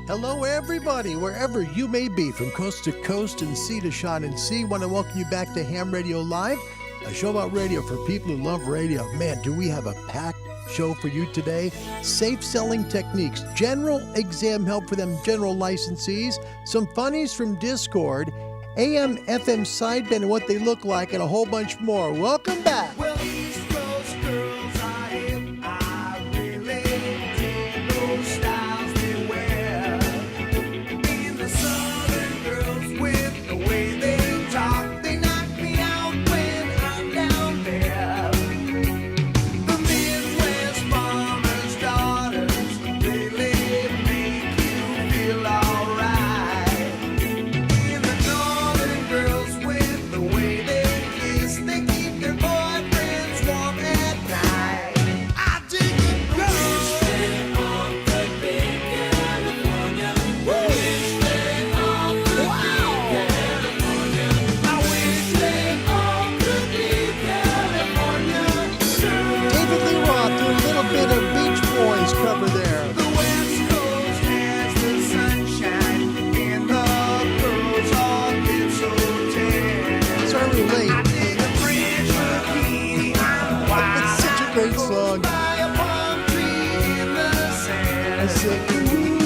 Hello, everybody, wherever you may be, from coast to coast and sea to shine and sea. Want to welcome you back to Ham Radio Live, a show about radio for people who love radio. Man, do we have a packed show for you today. Safe selling techniques, general exam help for them general licensees, some funnies from Discord, AM, FM sideband and what they look like, and a whole bunch more. Welcome back. Well, East Coast girls are hip. I really dig those styles they wear. And the Southern girls with the way they talk, they knock me out when I'm down there. The Midwest farmers' daughters really make you feel alright. And the Northern girls with the way they kiss, they keep their boyfriends warm at night. I dig it, girls. They all could be California. Wish they all could be California. I wish they all could be California. David Lee Roth doing a little bit of Beach Boys cover there. The West Coast has the sunshine, and the girls all get so tan. Sorry, we're late. I dig a French bikini. I'm wild. It's such a great song. By a palm tree in the sand. I said, ooh.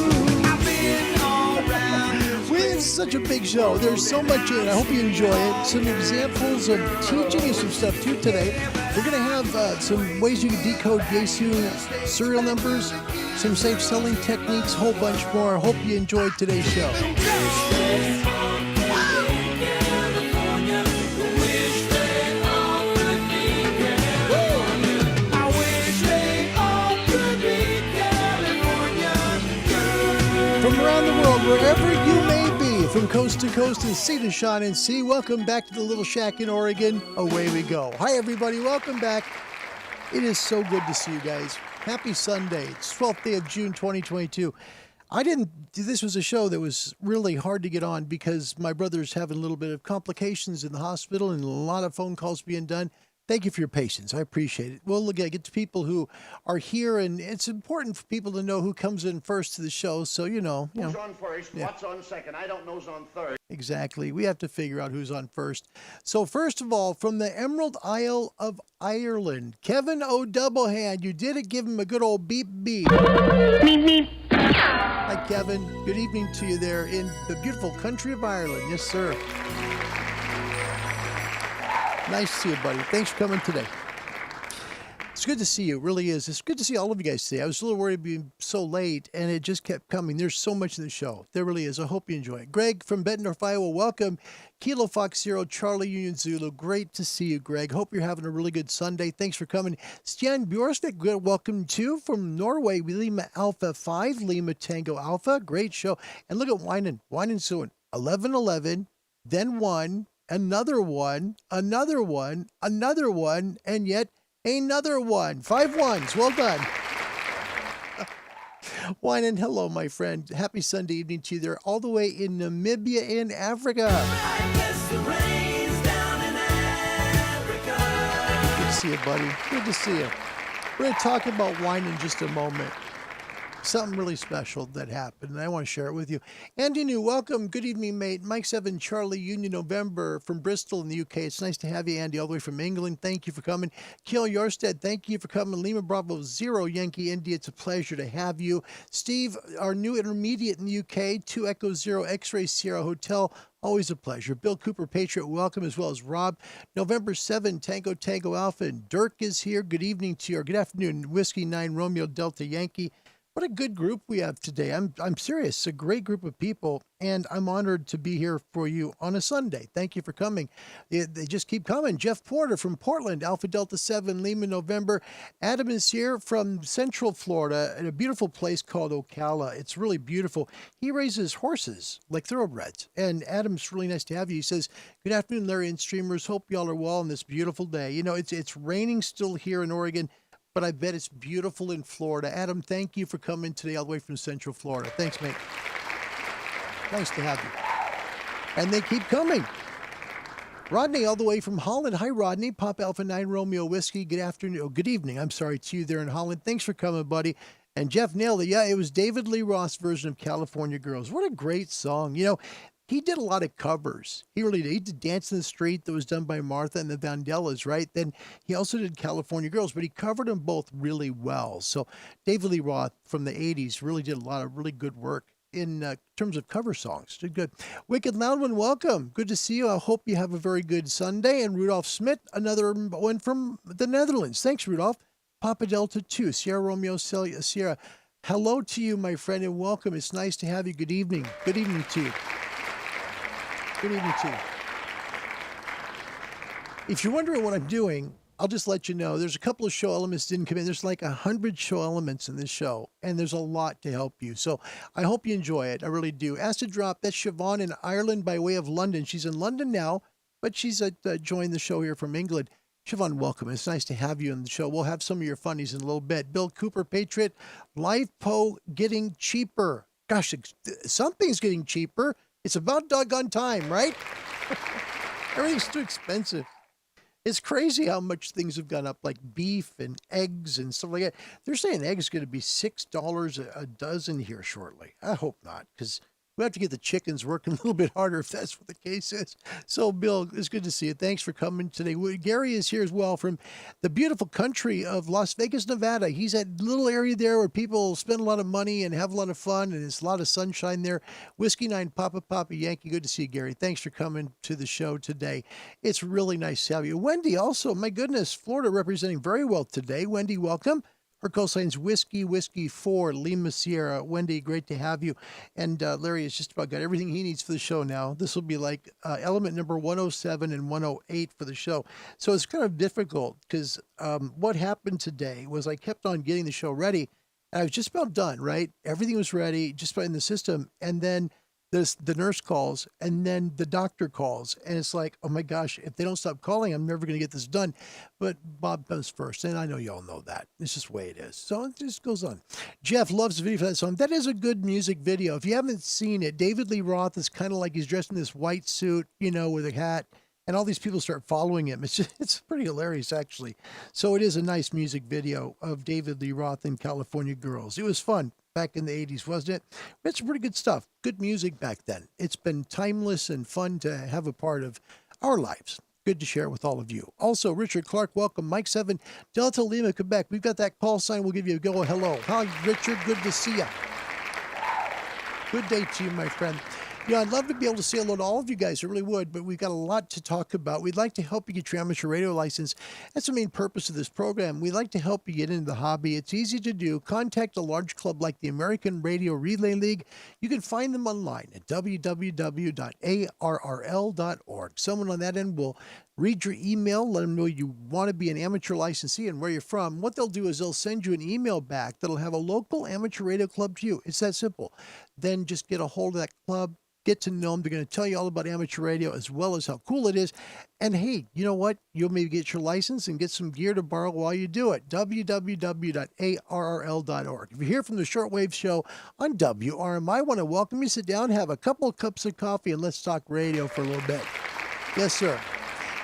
I've been all around this It's such a big show. There's so much in it. I hope you enjoy it. Some examples of teaching you some stuff too today. We're going to have some ways you can decode Yaesu serial numbers, some safe selling techniques, a whole bunch more. I hope you enjoyed today's show. I wish they all could be California. From around the world, wherever you may be, from coast to coast and sea to shine and sea, welcome back to the Little Shack in Oregon. Away we go. Hi, everybody. Welcome back. It is so good to see you guys. Happy Sunday. It's 12th day of June, 2022. This was a show that was really hard to get on because my brother's having a little bit of complications in the hospital and a lot of phone calls being done. Thank you for your patience. I appreciate it. We'll get to people who are here, and it's important for people to know who comes in first to the show. So, Who's on first? Yeah. What's on second? I don't know who's on third. Exactly. We have to figure out who's on first. So first of all, from the Emerald Isle of Ireland, Kevin O'Doublehand, you did it. Give him a good old beep beep. Hi, Kevin. Good evening to you there in the beautiful country of Ireland. Yes, sir. Nice to see you, buddy. Thanks for coming today. It's good to see you. It really is. It's good to see all of you guys today. I was a little worried being so late, and it just kept coming. There's so much in the show. There really is. I hope you enjoy it. Greg from Bettendorf, Iowa, welcome. Kilo Fox Zero, Charlie Union Zulu. Great to see you, Greg. Hope you're having a really good Sunday. Thanks for coming. Stian Bjorsvik, good. Welcome too from Norway. Lima Alpha 5, Lima Tango Alpha. Great show. And look at Wynand. Wynand's doing 11-11, then 1, another one, another one, another one, and yet another one. 5 ones. Well done. Wynand, hello, my friend. Happy Sunday evening to you there, all the way in Namibia in Africa. I guess the rain's down in Africa. Good to see you, buddy. Good to see you. We're going to talk about wine in just a moment. Something really special that happened, and I want to share it with you. Andy New, welcome. Good evening, mate. Mike 7, Charlie Union November from Bristol in the UK. It's nice to have you, Andy, all the way from England. Thank you for coming. Kiel Yorstead, thank you for coming. Lima Bravo 0, Yankee India. It's a pleasure to have you. Steve, our new intermediate in the UK, 2 Echo 0, X-Ray Sierra Hotel. Always a pleasure. Bill Cooper, Patriot, welcome, as well as Rob. November 7, Tango Tango Alpha, and Dirk is here. Good evening to you, or good afternoon, Whiskey 9, Romeo Delta Yankee. What a good group we have today. I'm serious. It's a great group of people, and I'm honored to be here for you on a Sunday. Thank you for coming. They just keep coming. Jeff Porter from Portland, Alpha Delta 7, Lima, November. Adam is here from Central Florida at a beautiful place called Ocala. It's really beautiful. He raises horses like thoroughbreds, and Adam's really nice to have you. He says, good afternoon, Larry and streamers. Hope y'all are well on this beautiful day. You know, it's raining still here in Oregon, but I bet it's beautiful in Florida. Adam, thank you for coming today all the way from Central Florida. Thanks, mate. Nice to have you. And they keep coming. Rodney, all the way from Holland. Hi, Rodney. Pop Alpha 9 Romeo Whiskey. Good afternoon. Oh, good evening. I'm sorry to you there in Holland. Thanks for coming, buddy. And Jeff nailed it. Yeah, it was David Lee Roth's version of California Girls. What a great song. He did a lot of covers. He really did. He did Dance in the Street that was done by Martha and the Vandellas, right? Then he also did California Girls, but he covered them both really well. So David Lee Roth from the 80s really did a lot of really good work in terms of cover songs. Did good. Wicked Loud One, welcome. Good to see you. I hope you have a very good Sunday. And Rudolph Smith, another one from the Netherlands. Thanks, Rudolph. Papa Delta 2, Sierra Romeo Sierra. Hello to you, my friend, and welcome. It's nice to have you. Good evening. Good evening to you. Good evening to you. If you're wondering what I'm doing, I'll just let you know. There's a couple of show elements didn't come in. There's like 100 show elements in this show, and there's a lot to help you. So I hope you enjoy it. I really do. Acid Drop, that's Siobhan in Ireland by way of London. She's in London now, but she's joined the show here from England. Siobhan, welcome. It's nice to have you on the show. We'll have some of your funnies in a little bit. Bill Cooper, Patriot, LivePo getting cheaper. Gosh, something's getting cheaper. It's about doggone time, right? Everything's too expensive. It's crazy how much things have gone up, like beef and eggs and stuff like that. They're saying eggs going to be $6 a dozen here shortly. I hope not, because we have to get the chickens working a little bit harder if that's what the case is. So, Bill, it's good to see you. Thanks for coming today. Gary is here as well from the beautiful country of Las Vegas, Nevada. He's that little area there where people spend a lot of money and have a lot of fun, and there's a lot of sunshine there. Whiskey 9, Papa Yankee. Good to see you, Gary. Thanks for coming to the show today. It's really nice to have you. Wendy also, my goodness, Florida representing very well today. Wendy, welcome. Her call sign's Whiskey 4, Lima Sierra. Wendy, great to have you. And Larry has just about got everything he needs for the show now. This will be like element number 107 and 108 for the show. So it's kind of difficult because what happened today was I kept on getting the show ready. And I was just about done, right? Everything was ready, just about in the system. And then the nurse calls, and then the doctor calls, and it's like, oh my gosh, if they don't stop calling, I'm never going to get this done. But Bob comes first, and I know you all know that. It's just the way it is. So it just goes on. Jeff loves the video for that song. That is a good music video. If you haven't seen it, David Lee Roth is kind of like he's dressed in this white suit, with a hat, and all these people start following him. It's pretty hilarious, actually. So it is a nice music video of David Lee Roth and California Girls. It was fun back in the 80s, wasn't it? It's pretty good stuff. Good music back then. It's been timeless and fun to have a part of our lives. Good to share with all of you. Also, Richard Clark, welcome. Mike 7, Delta Lima, Quebec. We've got that call sign. We'll give you a go. Hello. Hi, Richard. Good to see you. Good day to you, my friend. I'd love to be able to say hello to all of you guys. I really would, but we've got a lot to talk about. We'd like to help you get your amateur radio license. That's the main purpose of this program. We'd like to help you get into the hobby. It's easy to do. Contact a large club like the American Radio Relay League. You can find them online at www.arrl.org. Someone on that end will read your email, let them know you want to be an amateur licensee and where you're from. What they'll do is they'll send you an email back that'll have a local amateur radio club to you. It's that simple. Then just get a hold of that club. Get to know them. They're going to tell you all about amateur radio as well as how cool it is. And hey, you know what? You'll maybe get your license and get some gear to borrow while you do it. www.arrl.org. If you're here from the Shortwave Show on WRMI, I want to welcome you. Sit down, have a couple of cups of coffee, and let's talk radio for a little bit. Yes, sir.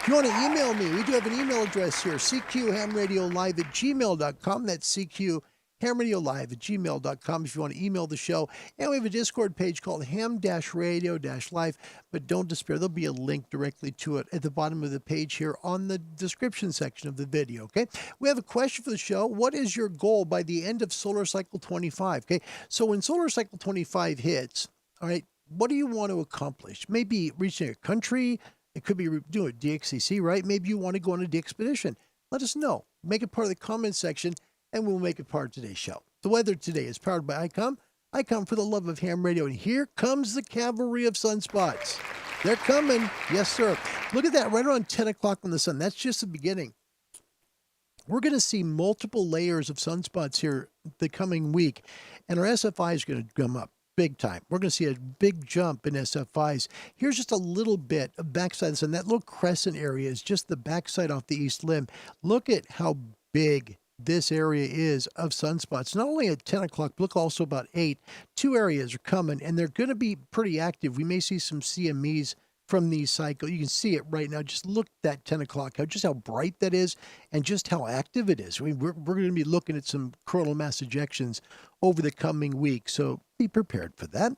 If you want to email me, we do have an email address here, cqhamradiolive@gmail.com. That's cqhamradiolive@gmail.com if you want to email the show. And we have a Discord page called ham-radio-live, but don't despair. There'll be a link directly to it at the bottom of the page here on the description section of the video, okay? We have a question for the show. What is your goal by the end of Solar Cycle 25, okay? So when Solar Cycle 25 hits, all right, what do you want to accomplish? Maybe reaching a country. It could be doing a DXCC, right? Maybe you want to go on a DXpedition. Let us know. Make it part of the comment section, and we'll make it part of today's show. The weather today is powered by ICOM. ICOM for the love of ham radio. And here comes the cavalry of sunspots. They're coming. Yes, sir. Look at that, right around 10 o'clock in the sun. That's just the beginning. We're going to see multiple layers of sunspots here the coming week, and our SFI is going to come up big time. We're going to see a big jump in SFIs. Here's just a little bit of backside of the sun. That little crescent area is just the backside off the east limb. Look at how big this area is of sunspots. Not only at 10 o'clock, but look also about 8. 2 areas are coming, and they're going to be pretty active. We may see some CMEs from these cycles. You can see it right now. Just look at that 10 o'clock, just how bright that is and just how active it is. We're going to be looking at some coronal mass ejections over the coming week, so be prepared for that.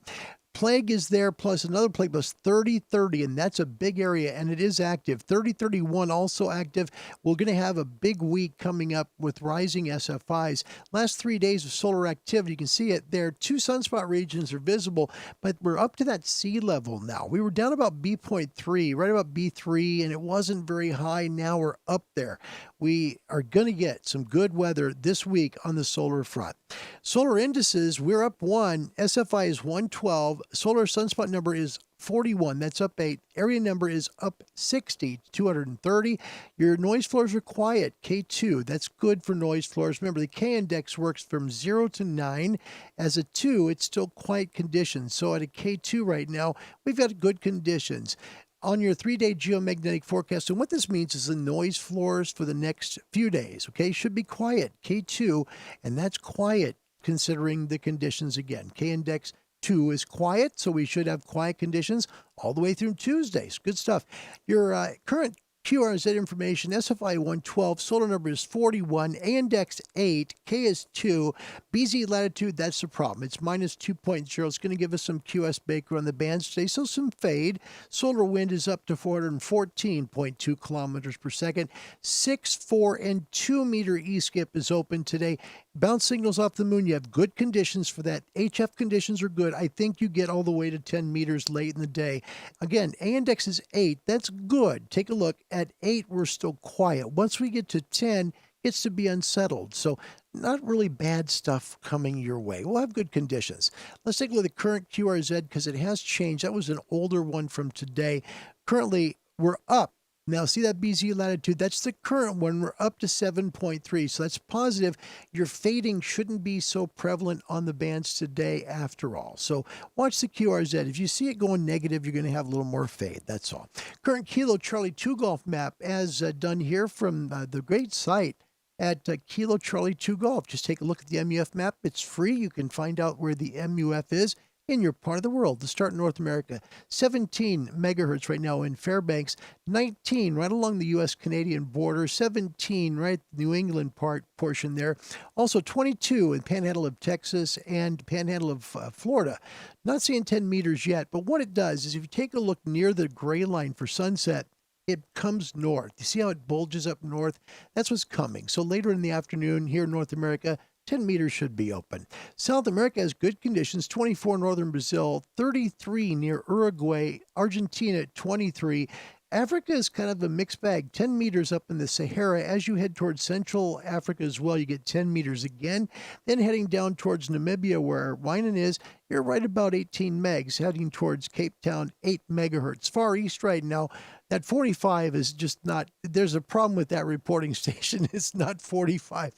Plague is there, plus another plague plus 3030, and that's a big area, and it is active. 3031 also active. We're going to have a big week coming up with rising SFIs. Last 3 days of solar activity, you can see it there. 2 sunspot regions are visible, but we're up to that sea level now. We were down about B.3, right about B3, and it wasn't very high. Now we're up there. We are going to get some good weather this week on the solar front. Solar indices, we're up 1. SFI is 112. Solar sunspot number is 41. That's up 8. Area number is up 60 to 230. Your noise floors are quiet, K2. That's good for noise floors. Remember, the K index works from 0 to 9. As a 2, it's still quiet conditions. So at a K2 right now, we've got good conditions. On your 3-day geomagnetic forecast, and what this means is the noise floors for the next few days, okay, should be quiet, K2, and that's quiet considering the conditions again. K index 2 is quiet, so we should have quiet conditions all the way through Tuesdays. Good stuff. Your current QRZ information, SFI 112, solar number is 41, A index 8, K is 2, BZ latitude, that's the problem. It's minus 2.0. It's going to give us some QS Baker on the bands today, so some fade. Solar wind is up to 414.2 kilometers per second. 6, 4, and 2 meter E-skip is open today. Bounce signals off the moon. You have good conditions for that. HF conditions are good. I think you get all the way to 10 meters late in the day. Again, A index is 8. That's good. Take a look. At 8, we're still quiet. Once we get to 10, it's to be unsettled. So not really bad stuff coming your way. We'll have good conditions. Let's take a look at the current QRZ because it has changed. That was an older one from today. Currently, we're up. Now, see that BZ latitude? That's the current one. We're up to 7.3, so that's positive. Your fading shouldn't be so prevalent on the bands today after all. So watch the QRZ. If you see it going negative, you're going to have a little more fade. That's all. Current Kilo Charlie 2 Golf map as done here from the great site at Kilo Charlie 2 Golf. Just take a look at the MUF map. It's free. You can find out where the MUF is in your part of the world. To start in North America, 17 megahertz right now in Fairbanks, 19 right along the U.S.-Canadian border, 17 right New England portion there. Also 22 in Panhandle of Texas and Panhandle of Florida. Not seeing 10 meters yet, but what it does is if you take a look near the gray line for sunset, it comes north. You see how it bulges up north? That's what's coming. So later in the afternoon here in North America, 10 meters should be open. South America has good conditions, 24 northern Brazil, 33 near Uruguay, Argentina 23. Africa is kind of a mixed bag, 10 meters up in the Sahara. As you head towards Central Africa as well, you get 10 meters again. Then heading down towards Namibia where Wynand is, you're right about 18 megs. Heading towards Cape Town, 8 megahertz. Far East right now, that 45 is just not, there's a problem with that reporting station. It's not 45.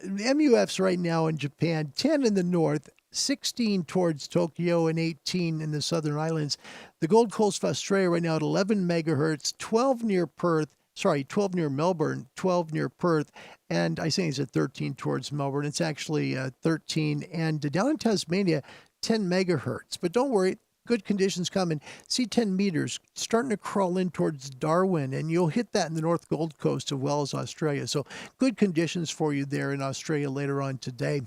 MUFs right now in Japan, 10 in the north, 16 towards Tokyo and 18 in the southern islands. The Gold Coast of Australia right now at 11 megahertz, 12 near Perth, 12 near Melbourne, 12 near Perth, and I think it's at 13 towards Melbourne. It's actually 13. And down in Tasmania, 10 megahertz. But don't worry, good conditions coming. See 10 meters starting to crawl in towards Darwin, and you'll hit that in the North Gold Coast as well as Australia. So good conditions for you there in Australia later on today.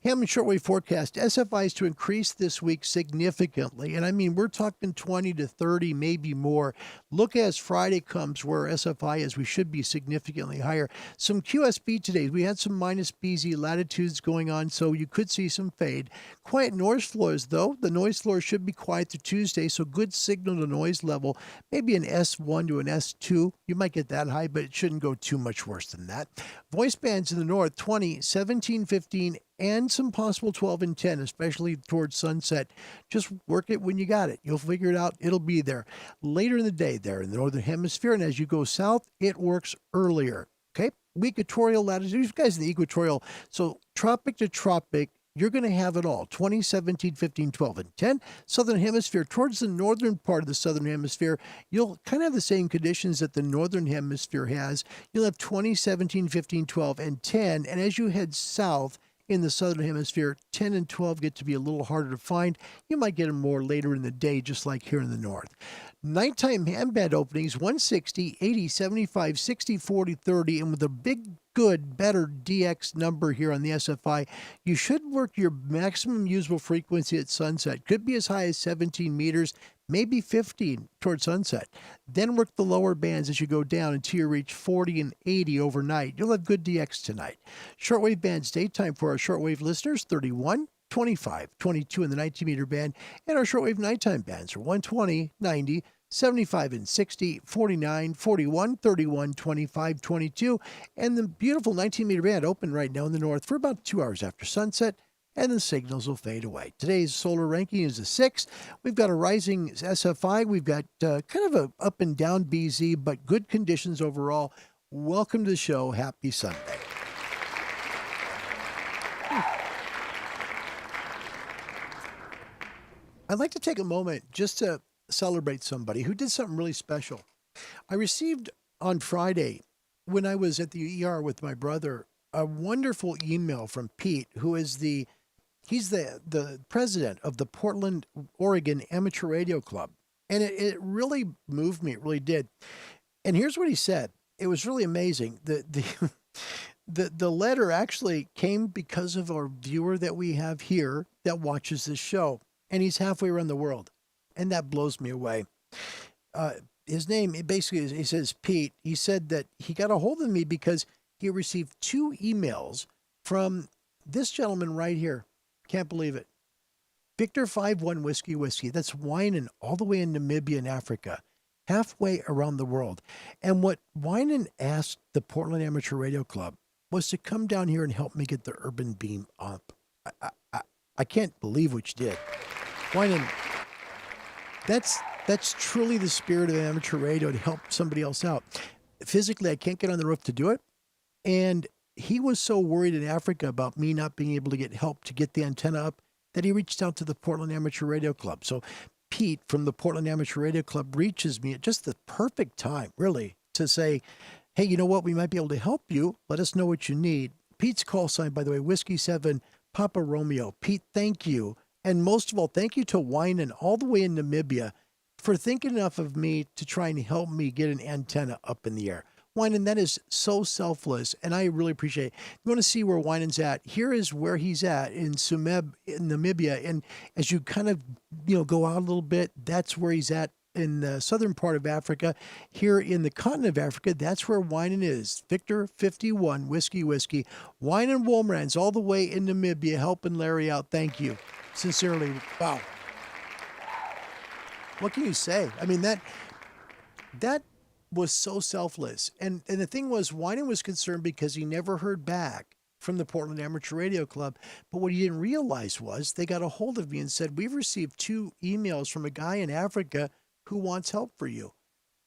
Hammond shortwave forecast, SFIs to increase this week significantly. And I mean, we're talking 20 to 30, maybe more. Look as Friday comes where SFI is. We should be significantly higher. Some QSB today. We had some minus BZ latitudes going on, so you could see some fade. Quiet noise floors, though. The noise floor should be quiet through Tuesday, so good signal to noise level, maybe an S1 to an S2. You might get that high, but it shouldn't go too much worse than that. Voice bands in the north, 20, 17, 15, and some possible 12 and 10, especially towards sunset. Just work it when you got it. You'll figure it out. It'll be there later in the day there in the northern hemisphere, and as you go south, it works earlier. Okay? Equatorial latitude. You guys in the equatorial, so tropic to tropic, you're going to have it all. 20, 17, 15, 12, and 10. Southern hemisphere, towards the northern part of the southern hemisphere, you'll kind of have the same conditions that the northern hemisphere has. You'll have 20, 17, 15, 12, and 10. And as you head south, in the southern hemisphere. 10 and 12 get to be a little harder to find. You might get them more later in the day, just like here in the north. Nighttime handband openings 160, 80, 75, 60, 40, 30, and with a big, good, better DX number here on the SFI, you should work your maximum usable frequency at sunset. Could be as high as 17 meters, maybe 15 towards sunset. Then work the lower bands as you go down until you reach 40 and 80 overnight. You'll have good DX tonight. Shortwave bands daytime for our shortwave listeners, 31, 25, 22 in the 19 meter band, and our shortwave nighttime bands are 120, 90, 75 and 60, 49, 41, 31, 25, 22, and the beautiful 19 meter band open right now in the north for about 2 hours after sunset, and the signals will fade away. Today's solar ranking is a 6. We've got a rising SFI. We've got kind of a up and down BZ, but good conditions overall. Welcome to the show. Happy Sunday. I'd like to take a moment just to celebrate somebody who did something really special. I received on Friday, when I was at the ER with my brother, a wonderful email from Pete, who is he's the president of the Portland, Oregon Amateur Radio Club. And it really moved me. It really did. And here's what he said. It was really amazing. The letter actually came because of our viewer that we have here that watches this show. And he's halfway around the world. And that blows me away. His name, he says, Pete. He said that he got a hold of me because he received 2 emails from this gentleman right here. Can't believe it. Victor 51 Whiskey. That's Wynand all the way in Namibia in Africa, halfway around the world. And what Wynand asked the Portland Amateur Radio Club was to come down here and help me get the urban beam up. I can't believe what you did. Wynand, that's truly the spirit of amateur radio, to help somebody else out. Physically, I can't get on the roof to do it. And he was so worried in Africa about me not being able to get help to get the antenna up that he reached out to the Portland Amateur Radio Club. So Pete from the Portland Amateur Radio Club reaches me at just the perfect time, really, to say, hey, you know what? We might be able to help you. Let us know what you need. Pete's call sign, by the way, Whiskey 7, Papa Romeo. Pete, thank you. And most of all, thank you to Wynand all the way in Namibia for thinking enough of me to try and help me get an antenna up in the air. Wynand, that is so selfless, and I really appreciate it. You want to see where Wynand's at? Here is where he's at in Sumeb, in Namibia. And as you kind of, go out a little bit, that's where he's at in the southern part of Africa. Here in the continent of Africa, that's where Wynand is. Victor 51, Whiskey. Wynand Wolmerans all the way in Namibia, helping Larry out. Thank you. Sincerely. Wow. What can you say? I mean, that was so selfless. And the thing was, Wynand was concerned because he never heard back from the Portland Amateur Radio Club. But what he didn't realize was they got a hold of me and said, we've received 2 emails from a guy in Africa who wants help for you.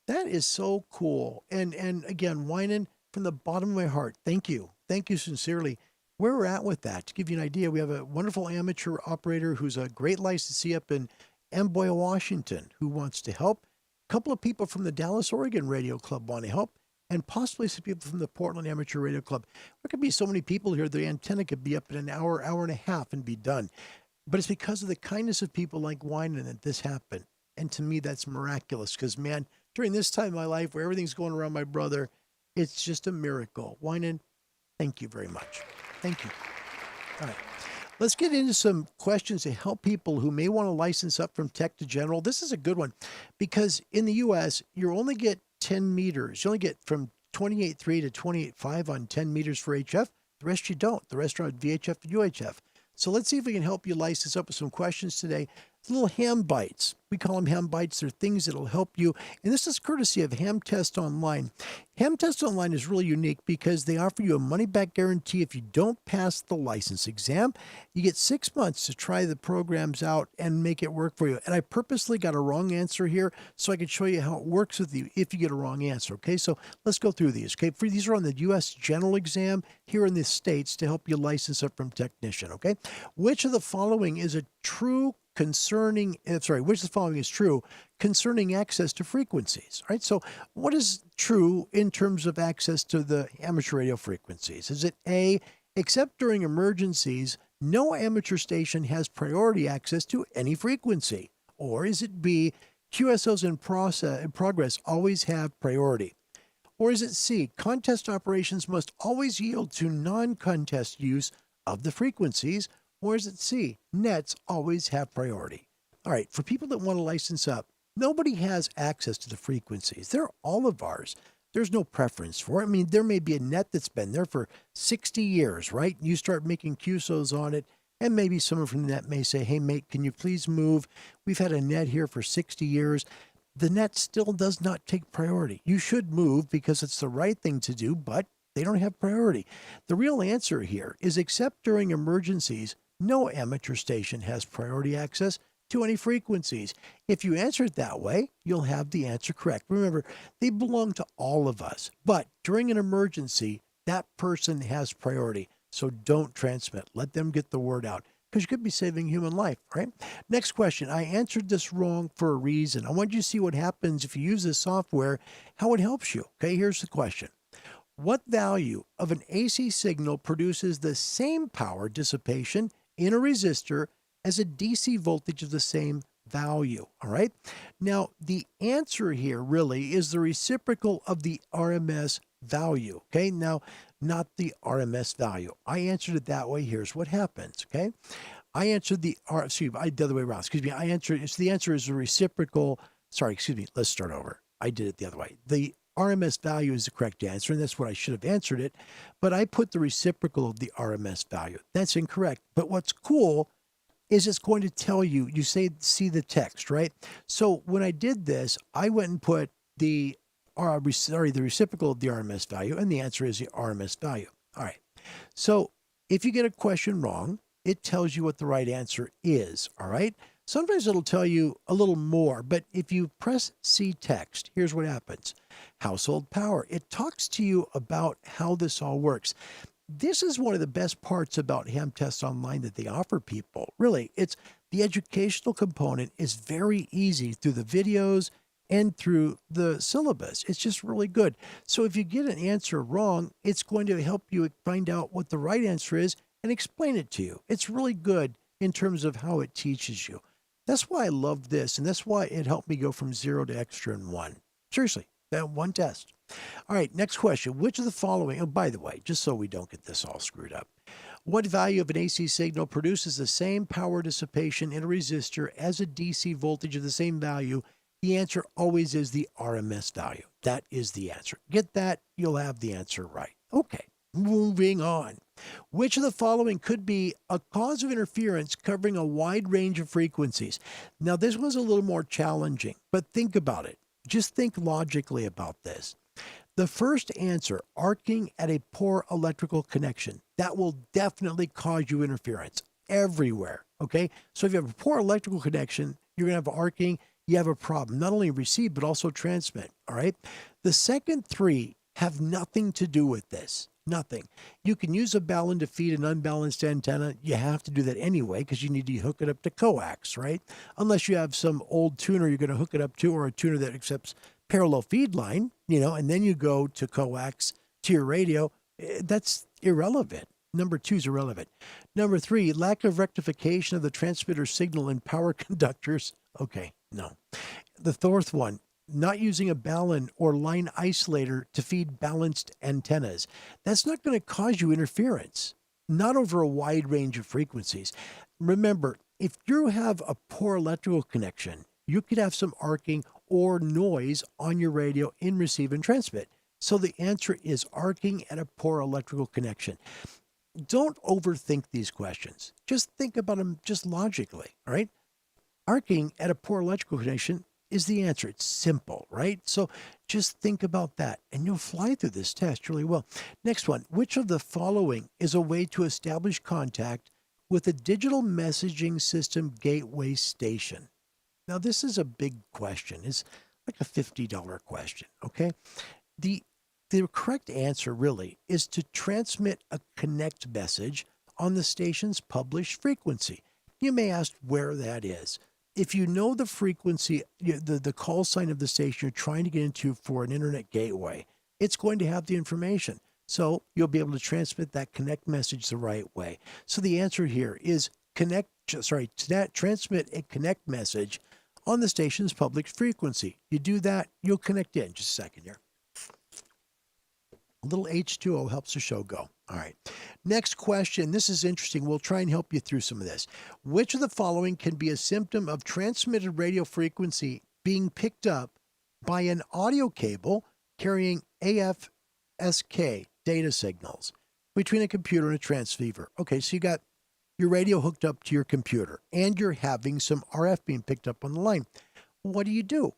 That is so cool. And again, Wynand, from the bottom of my heart, thank you. Thank you sincerely. Where we're at with that, to give you an idea, we have a wonderful amateur operator who's a great licensee up in Amboy, Washington, who wants to help. A couple of people from the Dallas, Oregon Radio Club want to help, and possibly some people from the Portland Amateur Radio Club. There could be so many people here, the antenna could be up in an hour, hour and a half and be done. But it's because of the kindness of people like Wynand that this happened. And to me, that's miraculous because, man, during this time in my life where everything's going around my brother, it's just a miracle. Wynand, thank you very much. Thank you. All right. Let's get into some questions to help people who may want to license up from tech to general. This is a good one because in the U.S., you only get 10 meters. You only get from 28.3 to 28.5 on 10 meters for HF. The rest you don't. The rest are on VHF and UHF. So let's see if we can help you license up with some questions today. Little ham bites. We call them ham bites. They're things that will help you. And this is courtesy of Ham Test Online. Ham Test Online is really unique because they offer you a money-back guarantee if you don't pass the license exam. You get 6 months to try the programs out and make it work for you. And I purposely got a wrong answer here so I could show you how it works with you if you get a wrong answer. Okay, so let's go through these. Okay, these are on the U.S. General Exam here in the States to help you license up from technician. Okay, which of the following is a true which of the following is true concerning access to frequencies? All right, so what is true in terms of access to the amateur radio frequencies? Is it A, Except during emergencies, no amateur station has priority access to any frequency. Or is it B, QSOs in progress always have priority? Or is it C, contest operations must always yield to non-contest use of the frequencies? Or is it C, nets always have priority? All right, for people that want to license up, nobody has access to the frequencies. They're all of ours. There's no preference for it. I mean, there may be a net that's been there for 60 years, right? You start making QSOs on it, and maybe someone from the net may say, hey, mate, can you please move? We've had a net here for 60 years. The net still does not take priority. You should move because it's the right thing to do, but they don't have priority. The real answer here is except during emergencies, no amateur station has priority access to any frequencies. If you answer it that way, you'll have the answer correct. Remember, they belong to all of us, but during an emergency, that person has priority. So don't transmit. Let them get the word out because you could be saving human life, right? Next question. I answered this wrong for a reason. I want you to see what happens if you use this software, how it helps you. Okay, here's the question. What value of an AC signal produces the same power dissipation in a resistor as a DC voltage of the same value? All right. Now, the answer here really is the reciprocal of the RMS value. Okay. Now, not the RMS value. I answered it that way. Here's what happens. Okay. I answered the other way around. Excuse me. The answer is the reciprocal. Sorry. Excuse me. Let's start over. I did it the other way. The RMS value is the correct answer, and that's what I should have answered it. But I put the reciprocal of the RMS value. That's incorrect. But what's cool is it's going to tell you, see the text, right? So when I did this, I went and put the reciprocal of the RMS value, and the answer is the RMS value. All right. So if you get a question wrong, it tells you what the right answer is. All right. Sometimes it'll tell you a little more, but if you press see text, here's what happens. Household power. It talks to you about how this all works. This is one of the best parts about Ham Test Online that they offer people. Really, it's the educational component is very easy through the videos and through the syllabus. It's just really good. So if you get an answer wrong, it's going to help you find out what the right answer is and explain it to you. It's really good in terms of how it teaches you. That's why I love this, and that's why it helped me go from 0 to extra in 1. Seriously, that one test. All right, next question. Which of the following, oh, by the way, just so we don't get this all screwed up, what value of an AC signal produces the same power dissipation in a resistor as a DC voltage of the same value? The answer always is the RMS value. That is the answer. Get that, you'll have the answer right. Okay, moving on. Which of the following could be a cause of interference covering a wide range of frequencies? Now, this one's a little more challenging, but think about it. Just think logically about this. The first answer, arcing at a poor electrical connection, that will definitely cause you interference everywhere, okay? So if you have a poor electrical connection, you're going to have arcing, you have a problem, not only receive, but also transmit, all right? The second three have nothing to do with this. Nothing. You can use a balun to feed an unbalanced antenna. You have to do that anyway because you need to hook it up to coax, right? Unless you have some old tuner you're going to hook it up to, or a tuner that accepts parallel feed line, and then you go to coax to your radio. That's irrelevant. Number 2 is irrelevant. Number 3, lack of rectification of the transmitter signal in power conductors. Okay, no. The fourth one, not using a balun or line isolator to feed balanced antennas. That's not going to cause you interference, not over a wide range of frequencies. Remember, if you have a poor electrical connection, you could have some arcing or noise on your radio in receive and transmit. So the answer is arcing at a poor electrical connection. Don't overthink these questions. Just think about them just logically, all right? Arcing at a poor electrical connection is the answer. It's simple, right? So just think about that and you'll fly through this test really well. Next one, which of the following is a way to establish contact with a digital messaging system gateway station? Now, this is a big question. It's like a $50 question, okay? The correct answer really is to transmit a connect message on the station's published frequency. You may ask where that is. If you know the frequency, the call sign of the station you're trying to get into for an internet gateway, it's going to have the information. So you'll be able to transmit that connect message the right way. So the answer here is transmit a connect message on the station's public frequency. You do that, you'll connect in. Just a second here. A little H2O helps the show go. All right. Next question. This is interesting. We'll try and help you through some of this. Which of the following can be a symptom of transmitted radio frequency being picked up by an audio cable carrying AFSK data signals between a computer and a transceiver? Okay, so you got your radio hooked up to your computer and you're having some RF being picked up on the line. What do?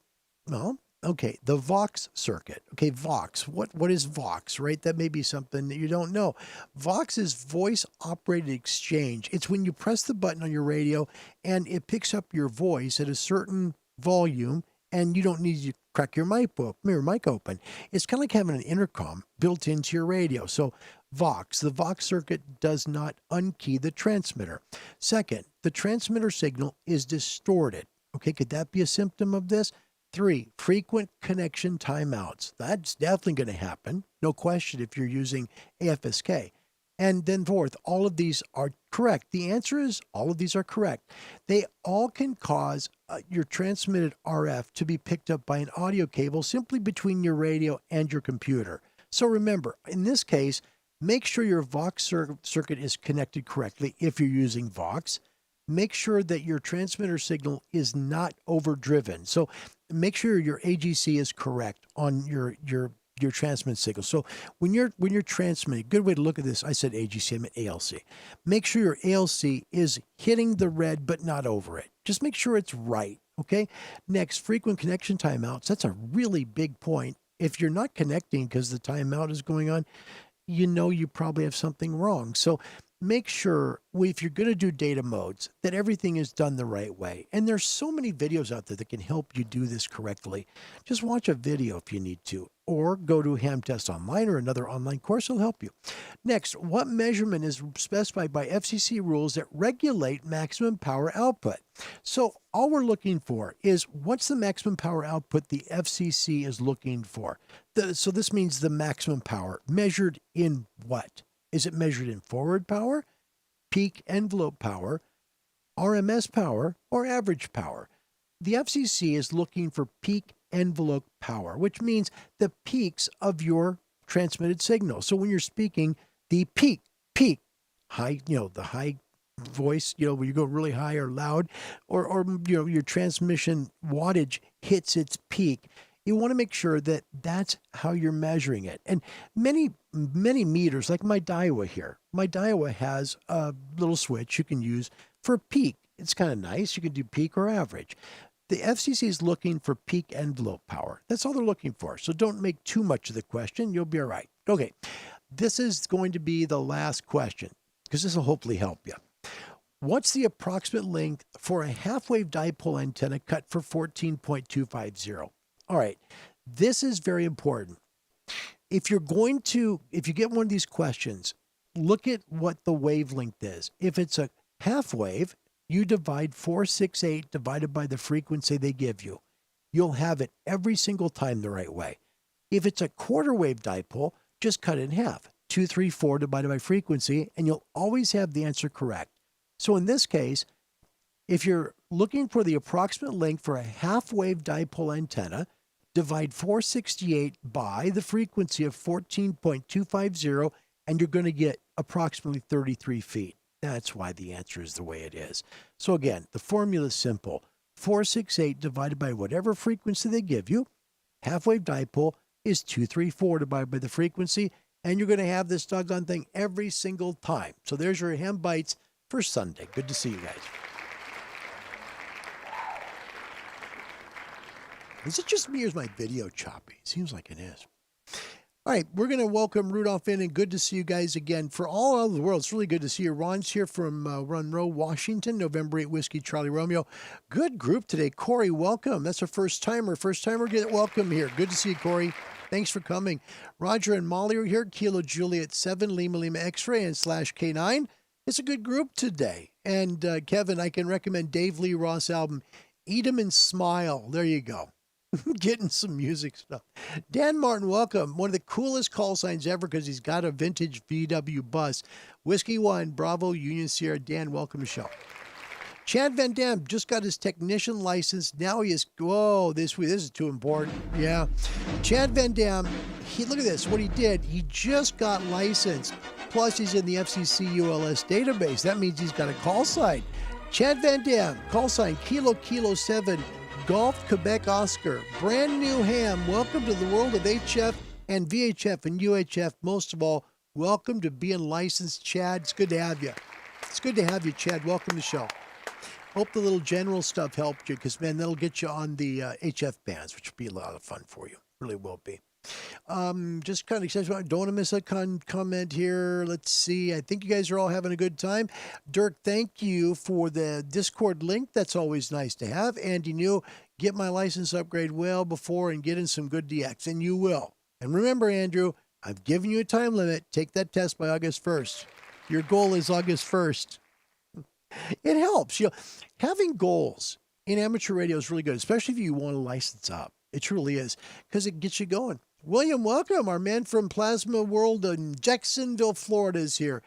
Well, okay, the Vox circuit. Okay, Vox. What is Vox, right? That may be something that you don't know. Vox is voice operated exchange. It's when you press the button on your radio and it picks up your voice at a certain volume and you don't need to crack your mic open. It's kind of like having an intercom built into your radio. So Vox, the Vox circuit does not unkey the transmitter. Second, the transmitter signal is distorted. Okay, could that be a symptom of this? 3, frequent connection timeouts. That's definitely going to happen. No question if you're using AFSK. And then fourth, all of these are correct. The answer is all of these are correct. They all can cause your transmitted RF to be picked up by an audio cable simply between your radio and your computer. So remember, in this case, make sure your Vox circuit is connected correctly if you're using Vox. Make sure that your transmitter signal is not overdriven. So make sure your AGC is correct on your transmit signal. So when you're transmitting, good way to look at this, I said AGC, I meant ALC. Make sure your ALC is hitting the red but not over it. Just make sure it's right, okay? Next, frequent connection timeouts. That's a really big point. If you're not connecting because the timeout is going on, you know you probably have something wrong. So make sure if you're going to do data modes that everything is done the right way. And there's so many videos out there that can help you do this correctly. Just watch a video if you need to, or go to Ham Test Online or another online course will help you. Next, what measurement is specified by FCC rules that regulate maximum power output? So all we're looking for is what's the maximum power output the FCC is looking for. So this means the maximum power measured in what? Is it measured in forward power, peak envelope power, RMS power, or average power? The FCC is looking for peak envelope power, which means the peaks of your transmitted signal. So when you're speaking, the peak, high, the high voice, where you go really high or loud, or your transmission wattage hits its peak. You want to make sure that that's how you're measuring it. And many meters, like my Daiwa here, my Daiwa has a little switch you can use for peak. It's kind of nice. You can do peak or average. The FCC is looking for peak envelope power. That's all they're looking for. So don't make too much of the question. You'll be all right. Okay. This is going to be the last question because this will hopefully help you. What's the approximate length for a half-wave dipole antenna cut for 14.250? All right, this is very important. If you get one of these questions, look at what the wavelength is. If it's a half wave, you divide 468 divided by the frequency they give you. You'll have it every single time the right way. If it's a quarter wave dipole, just cut it in half. 234 divided by frequency, and you'll always have the answer correct. So in this case, if you're looking for the approximate length for a half wave dipole antenna, divide 468 by the frequency of 14.250, and you're going to get approximately 33 feet. That's why the answer is the way it is. So again, the formula is simple. 468 divided by whatever frequency they give you. Half-wave dipole is 234 divided by the frequency, and you're going to have this doggone thing every single time. So there's your Ham Bites for Sunday. Good to see you guys. Is it just me or is my video choppy? Seems like it is. All right, we're going to welcome Rudolph in, and good to see you guys again. For all over the world, it's really good to see you. Ron's here from Monroe, Washington, November 8 Whiskey, Charlie Romeo. Good group today. Corey, welcome. That's a first-timer. First-timer, get welcome here. Good to see you, Corey. Thanks for coming. Roger and Molly are here. Kilo Juliet 7, Lima Lima X-Ray, and /K9. It's a good group today. And Kevin, I can recommend Dave Lee Ross' album, Eat 'em and Smile. There you go. Getting some music stuff. Dan Martin, welcome. One of the coolest call signs ever because he's got a vintage VW bus. Whiskey 1, Bravo, Union Sierra. Dan, welcome to the show. Chad Van Dam just got his technician license. Now he is, whoa, this is too important. Yeah. Chad Van Dam, look at this. What he did, he just got licensed. Plus, he's in the FCC ULS database. That means he's got a call sign. Chad Van Dam, call sign Kilo Kilo 7, Golf Quebec Oscar. Brand new ham. Welcome to the world of HF and VHF and UHF. Most of all, welcome to being licensed, Chad. It's good to have you. It's good to have you, Chad. Welcome to the show. Hope the little general stuff helped you because, man, that'll get you on the HF bands, which will be a lot of fun for you. Really will be. Just kind of, don't want to miss a comment here. Let's see. I think you guys are all having a good time. Dirk, thank you for the Discord link. That's always nice to have. Andy New, get my license upgrade well before and get in some good DX, and you will. And remember, Andrew, I've given you a time limit. Take that test by August 1st. Your goal is August 1st. It helps. Having goals in amateur radio is really good, especially if you want to license up. It truly is, because it gets you going. William, welcome. Our man from Plasma World in Jacksonville, Florida is here.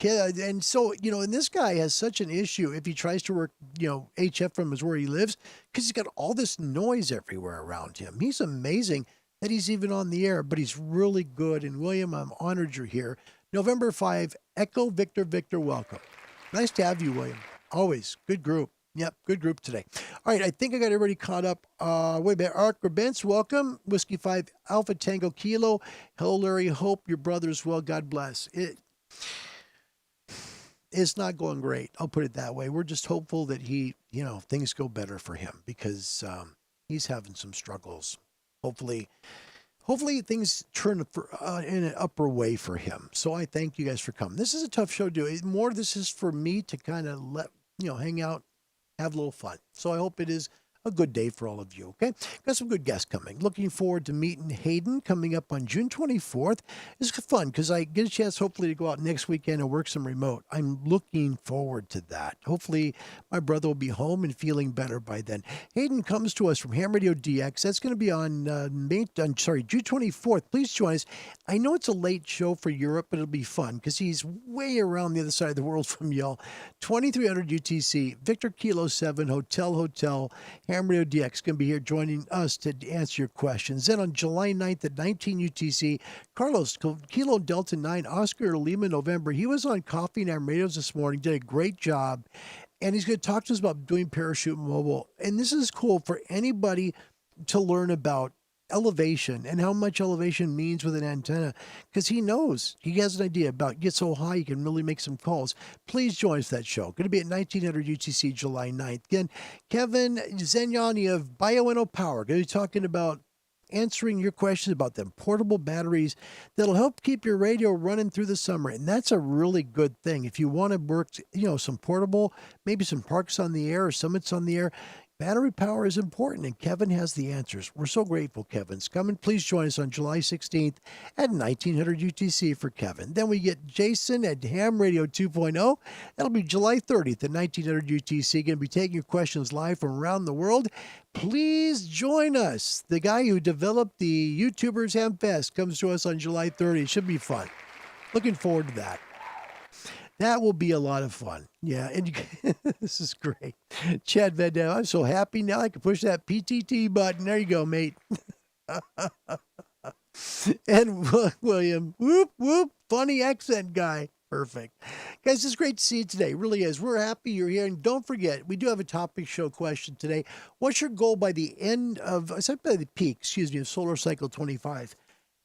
And so, and this guy has such an issue if he tries to work, HF from where he lives, because he's got all this noise everywhere around him. He's amazing that he's even on the air, but he's really good. And William, I'm honored you're here. November 5, Echo Victor Victor, welcome. Nice to have you, William. Always. Good group. Yep, good group today. All right, I think I got everybody caught up. Wait a minute. Ark Bents, welcome. Whiskey 5, Alpha Tango Kilo. Hello, Larry. Hope your brother's well. God bless. It's not going great. I'll put it that way. We're just hopeful that things go better for him because he's having some struggles. Hopefully things turn in an upper way for him. So I thank you guys for coming. This is a tough show to do. More, this is for me to kind of hang out, have a little fun. So I hope it is a good day for all of you, okay? Got some good guests coming. Looking forward to meeting Hayden coming up on June 24th. It's fun because I get a chance hopefully to go out next weekend and work some remote. I'm looking forward to that. Hopefully my brother will be home and feeling better by then. Hayden comes to us from Ham Radio DX. That's going to be on June 24th. Please join us. I know it's a late show for Europe, but it'll be fun because he's way around the other side of the world from y'all. 2300 UTC, Victor Kilo 7, Hotel, Ham Radio DX going to be here joining us to answer your questions. Then on July 9th at 19 UTC, Carlos, Kilo Delta 9, Oscar Lima November. He was on Coffee and Ham Radios this morning, did a great job. And he's going to talk to us about doing Parachute Mobile. And this is cool for anybody to learn about elevation and how much elevation means with an antenna, because he knows, he has an idea about get so high you can really make some calls. Please join us for that show. Going to be at 1900 UTC July 9th. Again, Kevin Zenyani of Bioenno Power going to be talking about answering your questions about them portable batteries that'll help keep your radio running through the summer. And that's a really good thing. If you want to work, some portable, maybe some parks on the air or summits on the air, battery power is important, and Kevin has the answers. We're so grateful Kevin's coming. Please join us on July 16th at 1900 UTC for Kevin. Then we get Jason at Ham Radio 2.0. That'll be July 30th at 1900 UTC. Going to be taking your questions live from around the world. Please join us. The guy who developed the YouTubers Ham Fest comes to us on July 30th. It should be fun. Looking forward to that. That will be a lot of fun. Yeah, and this is great. Chad Van Dam, I'm so happy now I can push that PTT button. There you go, mate. And William, whoop, whoop, funny accent guy. Perfect. Guys, it's great to see you today. It really is. We're happy you're here. And don't forget, we do have a topic show question today. What's your goal by the end of, I said by the peak, of solar cycle 25?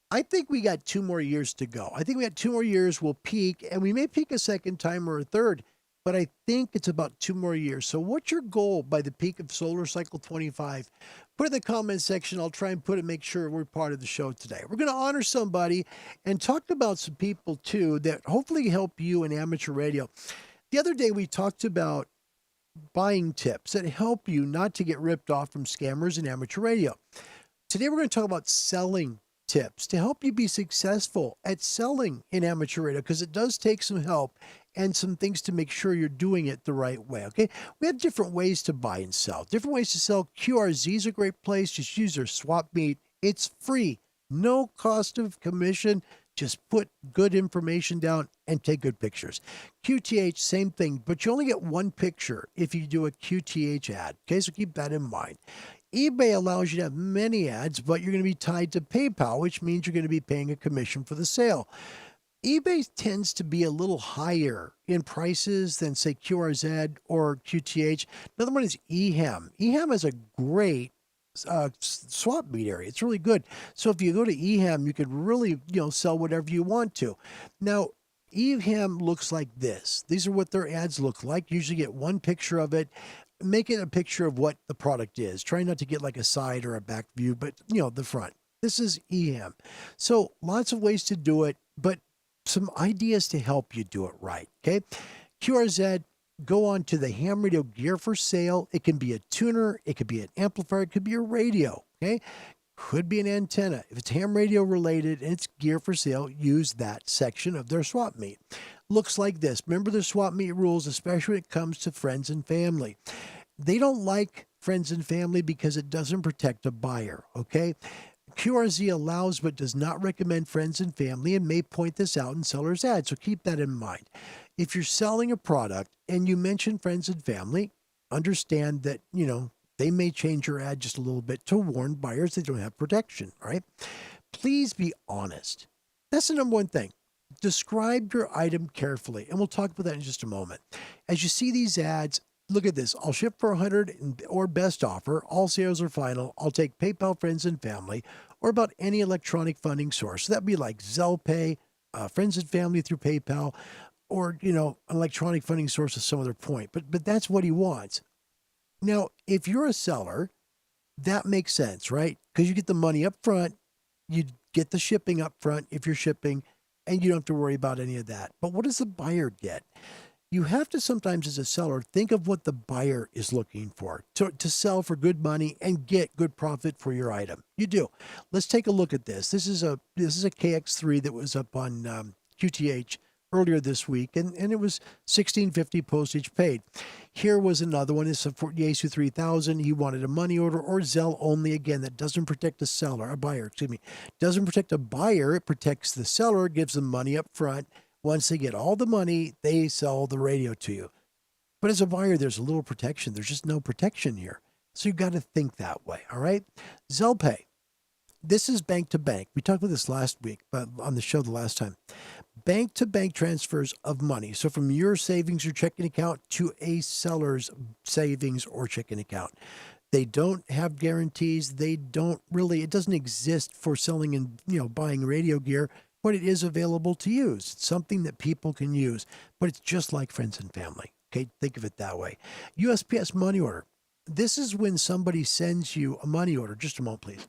I think we got 2 more years to go. I think we got 2 more years. We'll peak, and we may peak a second time or a third, but I think it's about 2 more years. So what's your goal by the peak of solar cycle 25? Put it in the comment section. I'll try and make sure we're part of the show today. We're going to honor somebody and talk about some people, too, that hopefully help you in amateur radio. The other day, we talked about buying tips that help you not to get ripped off from scammers in amateur radio. Today, we're going to talk about selling tips to help you be successful at selling in amateur radio, because it does take some help and some things to make sure you're doing it the right way. Okay. We have different ways to buy and sell, different ways to sell. QRZ is a great place. Just use their swap meet. It's free, no cost of commission. Just put good information down and take good pictures. QTH, same thing, but you only get one picture if you do a QTH ad. Okay, so keep that in mind. eBay allows you to have many ads, but you're going to be tied to PayPal, which means you're going to be paying a commission for the sale. eBay tends to be a little higher in prices than, say, QRZ or QTH. Another one is eHam. eHam has a great swap meet area. It's really good. So if you go to eHam, you could really, sell whatever you want to. Now, eHam looks like this. These are what their ads look like. You usually get one picture of it. Make it a picture of what the product is. Try not to get like a side or a back view, but the front. This is eHam. So lots of ways to do it, but some ideas to help you do it right. Okay. QRZ, go on to the ham radio gear for sale. It can be a tuner. It could be an amplifier. It could be a radio. Okay. Could be an antenna. If it's ham radio related and it's gear for sale, use that section of their swap meet. Looks like this. Remember the swap meet rules, especially when it comes to friends and family. They don't like friends and family because it doesn't protect a buyer. Okay. QRZ allows but does not recommend friends and family and may point this out in seller's ads. So keep that in mind. If you're selling a product and you mention friends and family, understand that, they may change your ad just a little bit to warn buyers they don't have protection. All right. Please be honest. That's the number one thing. Describe your item carefully. And we'll talk about that in just a moment. As you see these ads, look at this. I'll ship for 100 or best offer. All sales are final. I'll take PayPal, friends and family, or about any electronic funding source. So that'd be like Zelle Pay, friends and family through PayPal, or, an electronic funding source of some other point. But that's what he wants. Now, if you're a seller, that makes sense, right? Because you get the money up front, you get the shipping up front if you're shipping, and you don't have to worry about any of that. But what does the buyer get? You have to sometimes, as a seller, think of what the buyer is looking for to sell for good money and get good profit for your item. You do. Let's take a look at this. This is a KX3 that was up on QTH earlier this week, and it was $16.50 postage paid. Here was another one. It's for Yaesu 3000. He wanted a money order or Zelle only. Again, that doesn't protect a buyer. Doesn't protect a buyer. It protects the seller, gives them money up front. Once they get all the money, they sell the radio to you. But as a buyer, there's a little protection. There's just no protection here. So you've got to think that way. All right. Zelle Pay. This is bank to bank. We talked about this last week, but on the show the last time. Bank to bank transfers of money. So from your savings or checking account to a seller's savings or checking account. They don't have guarantees. It doesn't exist for selling and, buying radio gear, but it is available to use. It's something that people can use, but it's just like friends and family. Okay. Think of it that way. USPS money order. This is when somebody sends you a money order. Just a moment, please.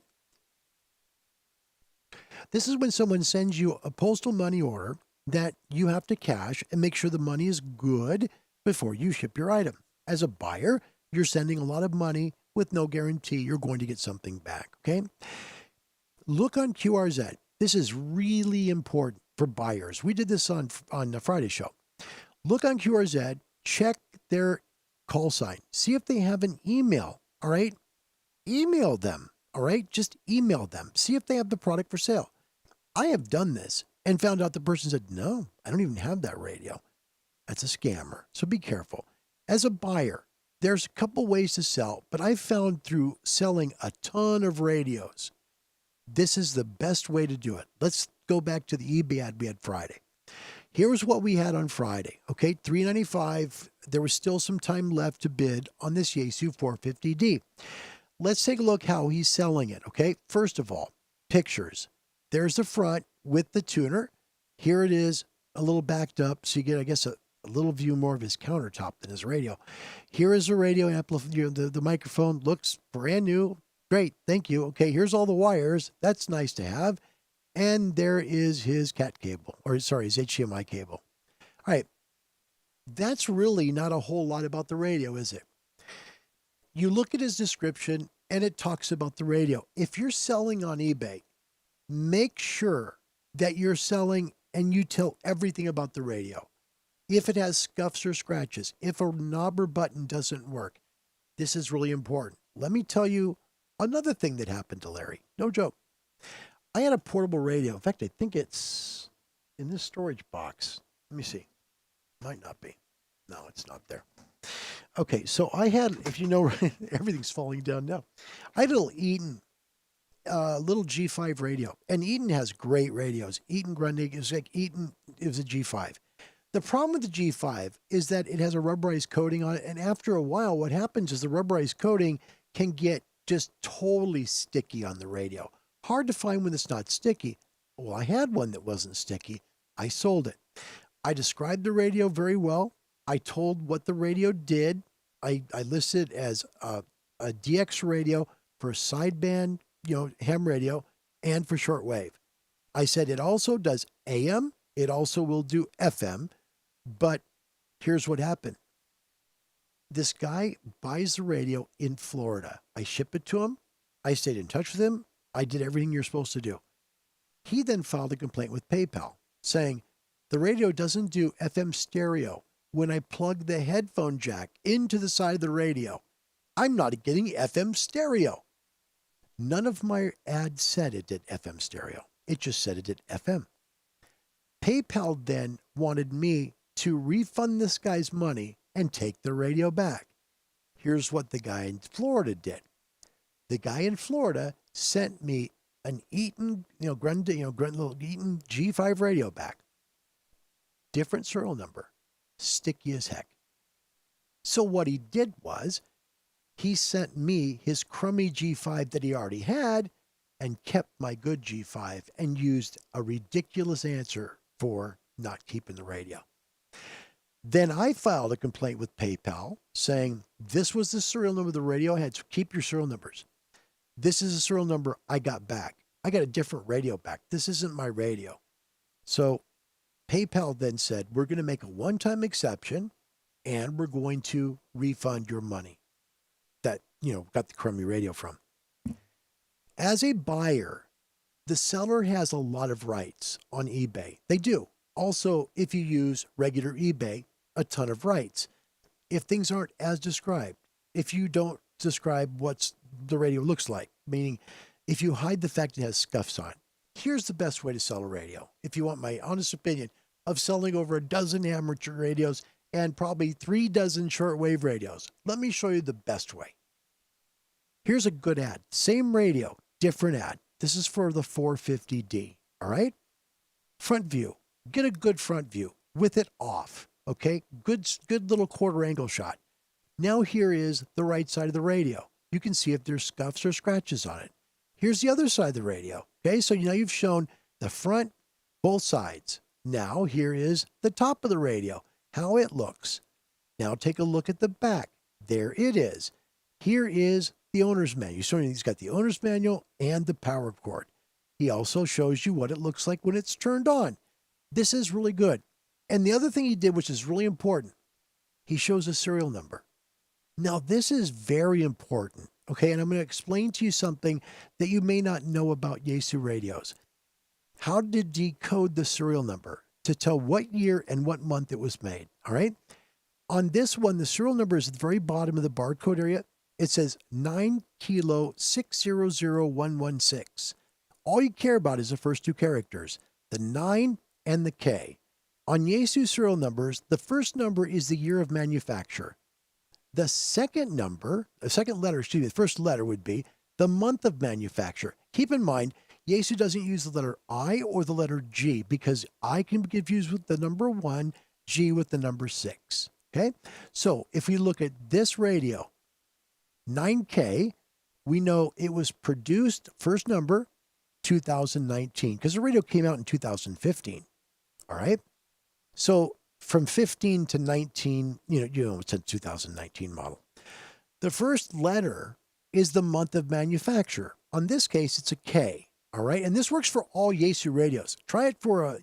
This is when someone sends you a postal money order that you have to cash and make sure the money is good before you ship your item. As a buyer, you're sending a lot of money with no guarantee you're going to get something back, okay? Look on QRZ. This is really important for buyers. We did this on the Friday show. Look on QRZ, check their call sign. See if they have an email, all right? Email them, all right? Just email them. See if they have the product for sale. I have done this and found out the person said, no, I don't even have that radio. That's a scammer. So be careful. As a buyer, there's a couple ways to sell, but I've found through selling a ton of radios, this is the best way to do it. Let's go back to the eBay ad we had Friday. Here's what we had on Friday. Okay, $395. There was still some time left to bid on this Yaesu 450D. Let's take a look how he's selling it. Okay, first of all, pictures. There's the front with the tuner. Here it is, a little backed up, so you get, I guess, a little view more of his countertop than his radio. Here is the radio amplifier. The microphone looks brand new. Great, thank you. Okay, here's all the wires. That's nice to have. And there is his his HDMI cable. All right, that's really not a whole lot about the radio, is it? You look at his description, and it talks about the radio. If you're selling on eBay, make sure that you're selling and you tell everything about the radio. If it has scuffs or scratches, if a knob or button doesn't work, this is really important. Let me tell you another thing that happened to Larry. No joke. I had a portable radio. In fact, I think it's in this storage box. Let me see. Might not be. No, it's not there. Okay, so I had, if you know, everything's falling down now. I had a little Eaton, little G5 radio. And Eaton has great radios. Eaton Grundig is like Eaton, it was a G5. The problem with the G5 is that it has a rubberized coating on it. And after a while, what happens is the rubberized coating can get just totally sticky on the radio. Hard to find when it's not sticky. Well, I had one that wasn't sticky. I sold it. I described the radio very well. I told what the radio did. I listed as a DX radio for sideband, ham radio, and for shortwave. I said it also does AM. It also will do FM. But here's what happened. This guy buys the radio in Florida. I ship it to him. I stayed in touch with him. I did everything you're supposed to do. He then filed a complaint with PayPal saying, the radio doesn't do FM stereo. When I plug the headphone jack into the side of the radio, I'm not getting FM stereo. None of my ads said it did FM stereo. It just said it did FM. PayPal then wanted me to refund this guy's money and take the radio back. Here's what the guy in Florida did. The guy in Florida sent me an Eaton, little Eaton G5 radio back. Different serial number, sticky as heck. So what he did was he sent me his crummy G5 that he already had and kept my good G5 and used a ridiculous answer for not keeping the radio. Then I filed a complaint with PayPal saying this was the serial number of the radio I had, so keep your serial numbers. This is a serial number I got back. I got a different radio back. This isn't my radio. So PayPal then said, we're going to make a one-time exception and we're going to refund your money that, got the crummy radio from. As a buyer, the seller has a lot of rights on eBay. They do. Also, if you use regular eBay, a ton of rights. If things aren't as described, if you don't describe what the radio looks like, meaning if you hide the fact it has scuffs on, here's the best way to sell a radio. If you want my honest opinion of selling over a dozen amateur radios and probably 3 dozen shortwave radios, let me show you the best way. Here's a good ad. Same radio, different ad. This is for the 450D, all right? Front view. Get a good front view with it off, okay? Good little quarter angle shot. Now here is the right side of the radio. You can see if there's scuffs or scratches on it. Here's the other side of the radio, okay? So now you've shown the front, both sides. Now here is the top of the radio, how it looks. Now take a look at the back. There it is. Here is the owner's manual. So he's got the owner's manual and the power cord. He also shows you what it looks like when it's turned on. This is really good. And the other thing he did, which is really important, he shows a serial number. Now, this is very important, okay? And I'm going to explain to you something that you may not know about Yaesu radios. How to decode the serial number to tell what year and what month it was made, all right? On this one, the serial number is at the very bottom of the barcode area. It says 9 kilo 600116. All you care about is the first 2 characters, the 9 and the K. On Yaesu serial numbers, the first number is the year of manufacture. The second first letter would be the month of manufacture. Keep in mind, Yaesu doesn't use the letter I or the letter G because I can be confused with the number 1, G with the number 6. Okay? So if we look at this radio, 9K, we know it was produced, first number, 2019, because the radio came out in 2015. All right? So from 15 to 19, it's a 2019 model. The first letter is the month of manufacture. On this case, it's a K. All right. And this works for all Yaesu radios. Try it for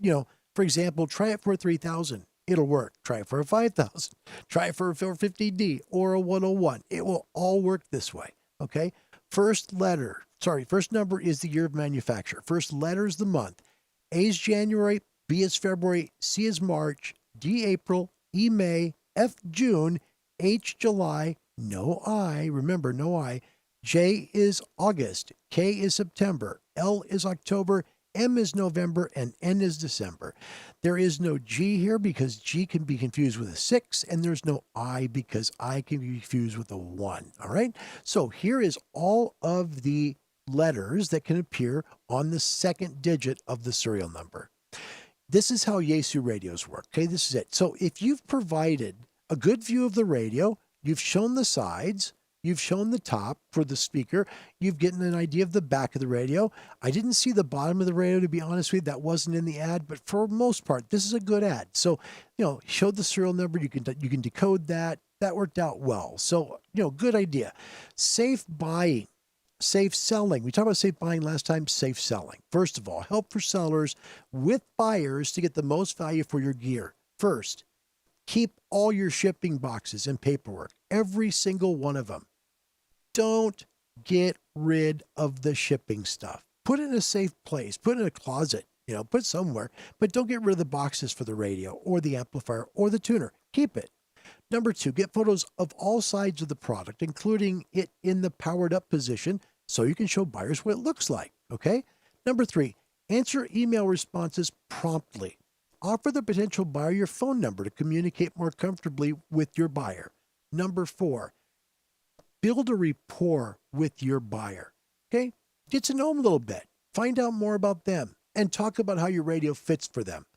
for example, try it for a 3000. It'll work. Try it for a 5000. Try it for a 450D or a 101. It will all work this way. Okay. First number is the year of manufacture. First letter is the month. A is January, B is February, C is March, D April, E May, F June, H July, no I, remember no I, J is August, K is September, L is October, M is November, and N is December. There is no G here because G can be confused with a 6, and there's no I because I can be confused with a 1. All right? So here is all of the letters that can appear on the second digit of the serial number. This is how Yaesu radios work. Okay, this is it. So if you've provided a good view of the radio, you've shown the sides, you've shown the top for the speaker, you've gotten an idea of the back of the radio. I didn't see the bottom of the radio, to be honest with you. That wasn't in the ad, but for most part, this is a good ad. So, showed the serial number. You can decode that. That worked out well. So, good idea. Safe buying. Safe selling. We talked about safe buying last time, safe selling. First of all, help for sellers with buyers to get the most value for your gear. First, keep all your shipping boxes and paperwork, every single one of them. Don't get rid of the shipping stuff. Put it in a safe place. Put it in a closet, put it somewhere, but don't get rid of the boxes for the radio or the amplifier or the tuner. Keep it. Number 2, get photos of all sides of the product, including it in the powered up position, so you can show buyers what it looks like, okay? Number 3, answer email responses promptly. Offer the potential buyer your phone number to communicate more comfortably with your buyer. Number 4, build a rapport with your buyer, okay? Get to know them a little bit. Find out more about them and talk about how your radio fits for them.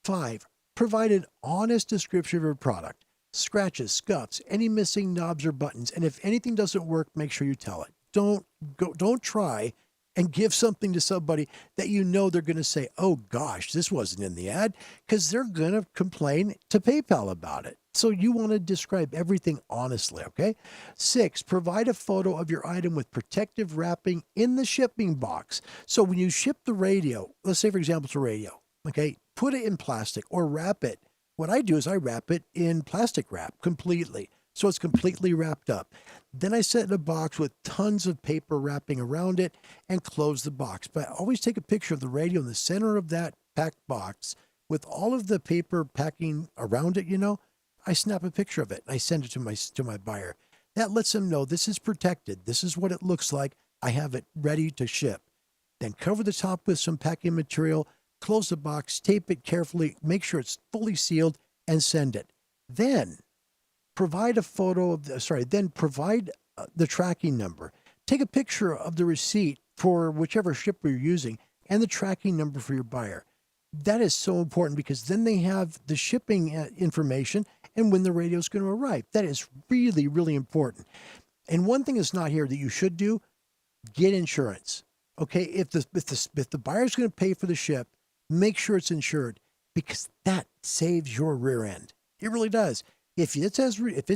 5, provide an honest description of your product. Scratches, scuffs, any missing knobs or buttons, and if anything doesn't work, make sure you tell it. Don't try and give something to somebody that they're going to say, "Oh gosh, this wasn't in the ad," because they're going to complain to PayPal about it. So you want to describe everything honestly, okay? 6, provide a photo of your item with protective wrapping in the shipping box. So when you ship the radio, let's say for example it's a radio, okay, put it in plastic or wrap it. What I do is I wrap it in plastic wrap completely. So it's completely wrapped up. Then I set it in a box with tons of paper wrapping around it and close the box. But I always take a picture of the radio in the center of that packed box with all of the paper packing around it, I snap a picture of it and I send it to my buyer. That lets them know this is protected. This is what it looks like. I have it ready to ship. Then cover the top with some packing material, close the box, tape it carefully, make sure it's fully sealed, and send it. Then provide the tracking number. Take a picture of the receipt for whichever shipper you're using and the tracking number for your buyer. That is so important because then they have the shipping information and when the radio is going to arrive. That is really, really important. And one thing that's not here that you should do, get insurance. Okay, if the buyer's going to pay for the ship, make sure it's insured because that saves your rear end. It really does. If it's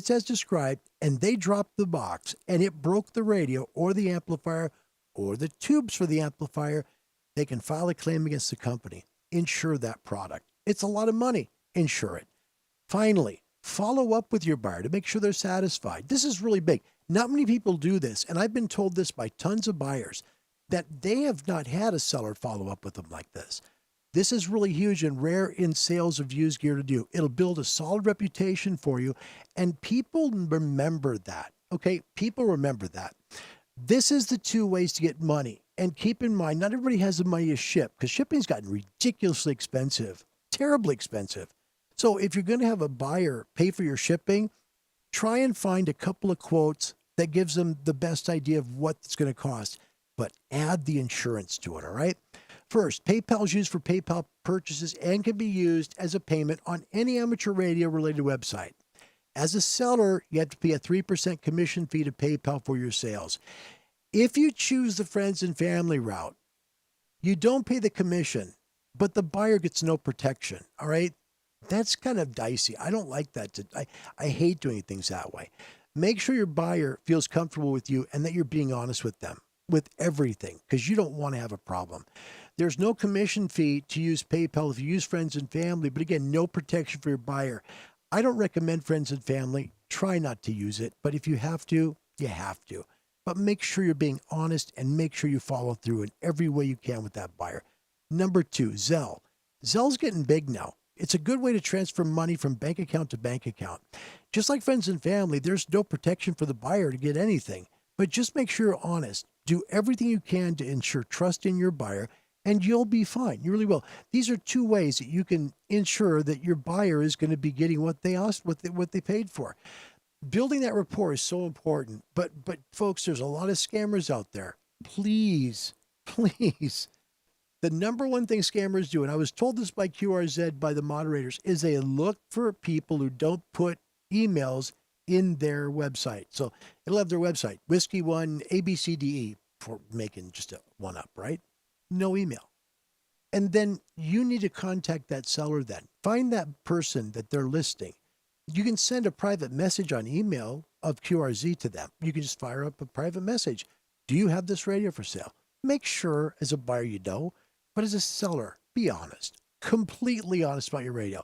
as described and they dropped the box and it broke the radio or the amplifier or the tubes for the amplifier, they can file a claim against the company. Insure that product. It's a lot of money. Insure it. Finally, follow up with your buyer to make sure they're satisfied. This is really big. Not many people do this, and I've been told this by tons of buyers, that they have not had a seller follow up with them like this. This is really huge and rare in sales of used gear to do. It'll build a solid reputation for you, and people remember that, okay? People remember that. This is the 2 ways to get money. And keep in mind, not everybody has the money to ship because shipping's gotten ridiculously expensive, terribly expensive. So if you're going to have a buyer pay for your shipping, try and find a couple of quotes that gives them the best idea of what it's going to cost, but add the insurance to it, all right? First, PayPal is used for PayPal purchases and can be used as a payment on any amateur radio-related website. As a seller, you have to pay a 3% commission fee to PayPal for your sales. If you choose the friends and family route, you don't pay the commission, but the buyer gets no protection, all right? That's kind of dicey. I don't like that. I hate doing things that way. Make sure your buyer feels comfortable with you and that you're being honest with them, with everything, because you don't want to have a problem. There's no commission fee to use PayPal if you use friends and family, but again, no protection for your buyer. I don't recommend friends and family. Try not to use it, but if you have to, you have to. but make sure you're being honest and make sure you follow through in every way you can with that buyer. Number 2, Zelle. Zelle's getting big now. It's a good way to transfer money from bank account to bank account. Just like friends and family, there's no protection for the buyer to get anything, but just make sure you're honest. Do everything you can to ensure trust in your buyer, and you'll be fine. You really will. These are 2 ways that you can ensure that your buyer is going to be getting what they asked, what they paid for. Building that rapport is so important. But folks, there's a lot of scammers out there. Please. The number one thing scammers do, and I was told this by QRZ, by the moderators, is they look for people who don't put emails in their website. So it'll have their website, Whiskey One, ABCDE, for making just a one up, right? No email. And then you need to contact that seller then. Find that person that they're listing. You can send a private message on email of QRZ to them. You can just fire up a private message. Do you have this radio for sale? Make sure as a buyer you know, but as a seller, be honest, completely honest about your radio.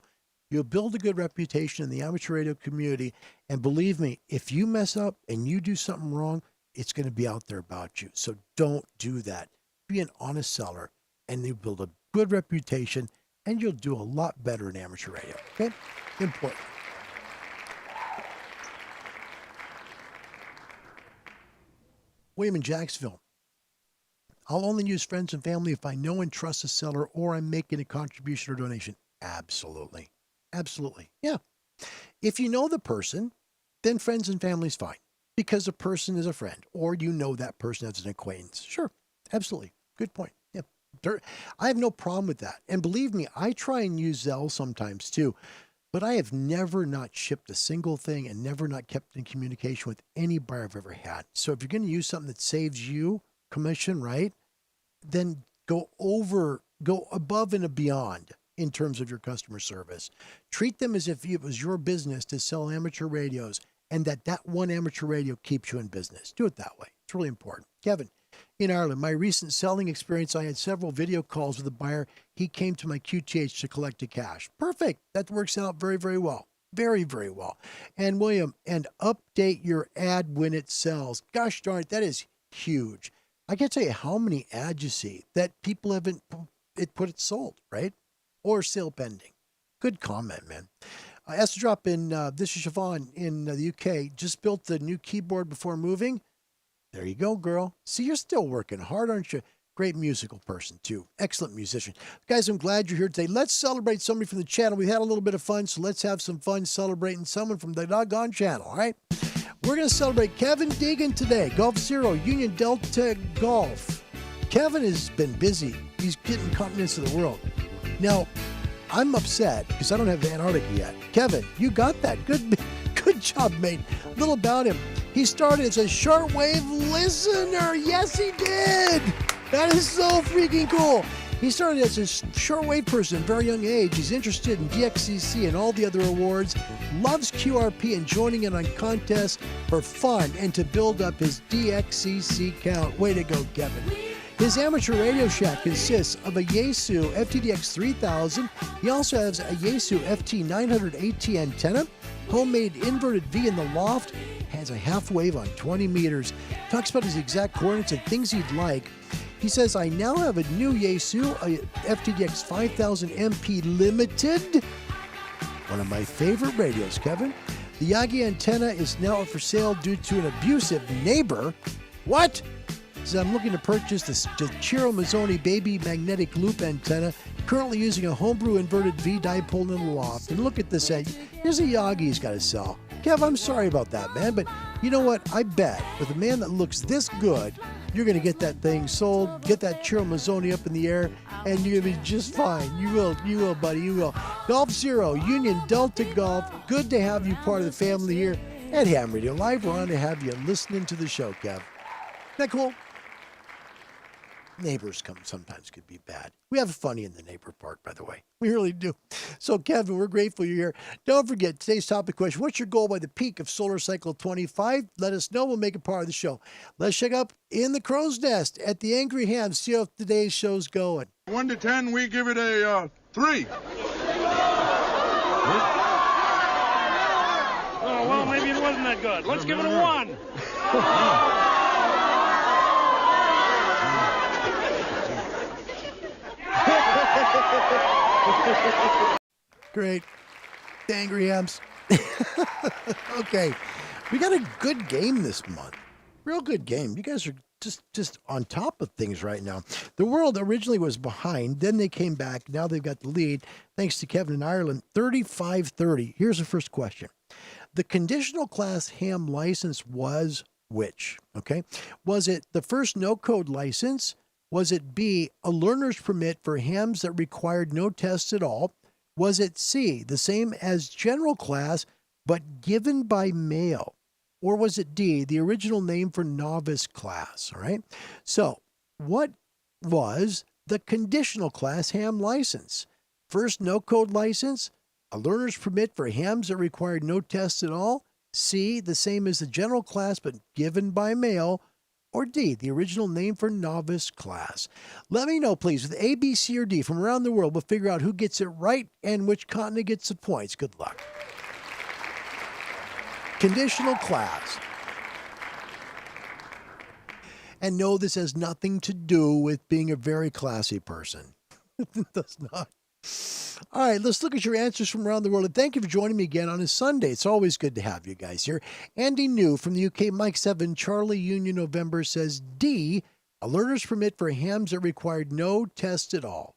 You'll build a good reputation in the amateur radio community. And believe me, if you mess up and you do something wrong, it's going to be out there about you. So don't do that. Be an honest seller and you build a good reputation and you'll do a lot better in amateur radio. Okay? Important. William in Jacksonville. I'll only use friends and family if I know and trust the seller or I'm making a contribution or donation. Absolutely. Absolutely. Yeah. If you know the person, then friends and family is fine because the person is a friend or you know that person as an acquaintance. Sure. Absolutely. Good point. Yeah. I have no problem with that. And believe me, I try and use Zelle sometimes too, but I have never not shipped a single thing and never not kept in communication with any buyer I've ever had. So if you're going to use something that saves you commission, right? Then go above and beyond in terms of your customer service. Treat them as if it was your business to sell amateur radios and that one amateur radio keeps you in business. Do it that way. It's really important. Kevin, in Ireland, my recent selling experience, I had several video calls with a buyer. He came to my QTH to collect the cash. Perfect. That works out very, very well. Very, very well. And William, and update your ad when it sells. Gosh darn it, that is huge. I can't tell you how many ads you see that people haven't put it sold, right? Or sale pending. Good comment, man. Esther Drop in, this is Siobhan in the UK, just built the new keyboard before moving. There you go, girl. See, you're still working hard, aren't you? Great musical person, too. Excellent musician. Guys, I'm glad you're here today. Let's celebrate somebody from the channel. We had a little bit of fun, so let's have some fun celebrating someone from the doggone channel, all right? We're going to celebrate Kevin Deegan today. Golf Zero, Union Delta Golf. Kevin has been busy. He's getting continents of the world. Now, I'm upset because I don't have Antarctica yet. Kevin, you got that. Good job, mate. A little about him. He started as a shortwave listener. Yes, he did. That is so freaking cool. He started as a shortwave person at a very young age. He's interested in DXCC and all the other awards, loves QRP and joining in on contests for fun and to build up his DXCC count. Way to go, Kevin. His amateur Radio Shack consists of a Yaesu FTDX 3000. He also has a Yaesu FT 900 AT antenna, homemade inverted V in the loft, has a half wave on 20 meters, talks about his exact coordinates and things he'd like. He says, I now have a new Yaesu, a FTDX 5000 MP Limited. One of my favorite radios, Kevin. The Yagi antenna is now up for sale due to an abusive neighbor. What? He says, I'm looking to purchase the Chiro Mazzoni Baby Magnetic Loop antenna, currently using a homebrew inverted V dipole in the loft. And look at this. Here's a Yagi he's got to sell. Kev, I'm sorry about that, man, but you know what? I bet with a man that looks this good, you're going to get that thing sold, get that Chiro Mazzoni up in the air, and you're going to be just fine. You will, buddy, you will. Golf Zero, Union Delta Golf. Good to have you part of the family here at Ham Radio Live. We're on to have you listening to the show, Kev. Isn't that cool? Neighbors sometimes could be bad. We have funny in the neighbor part, by the way. We really do. So, Kevin, we're grateful you're here. Don't forget, today's topic question, what's your goal by the peak of solar cycle 25? Let us know. We'll make it part of the show. Let's check up in the crow's nest at the Angry Ham. See how today's show's going. 1 to 10, we give it a 3. Oh, well, maybe it wasn't that good. Let's give it a 1. Great. The Angry Hams. Okay. We got a good game this month. Real good game. You guys are just on top of things right now. The world originally was behind. Then they came back. Now they've got the lead. Thanks to Kevin in Ireland. 35-30. Here's the first question. The conditional class ham license was which? Okay. Was it the first no-code license? Was it B, a learner's permit for hams that required no tests at all? Was it C, the same as general class, but given by mail? Or was it D, the original name for novice class? All right. So what was the conditional class ham license? First no-code license, a learner's permit for hams that required no tests at all? C, the same as the general class, but given by mail? Or D, the original name for novice class? Let me know, please, with A, B, C, or D from around the world. We'll figure out who gets it right and which continent gets the points. Good luck. Conditional class. And no, this has nothing to do with being a very classy person. It does not. All right, let's look at your answers from around the world. And thank you for joining me again on a Sunday. It's always good to have you guys here. Andy New from the UK, Mike 7, Charlie Union November says D, a learner's permit for hams that required no test at all.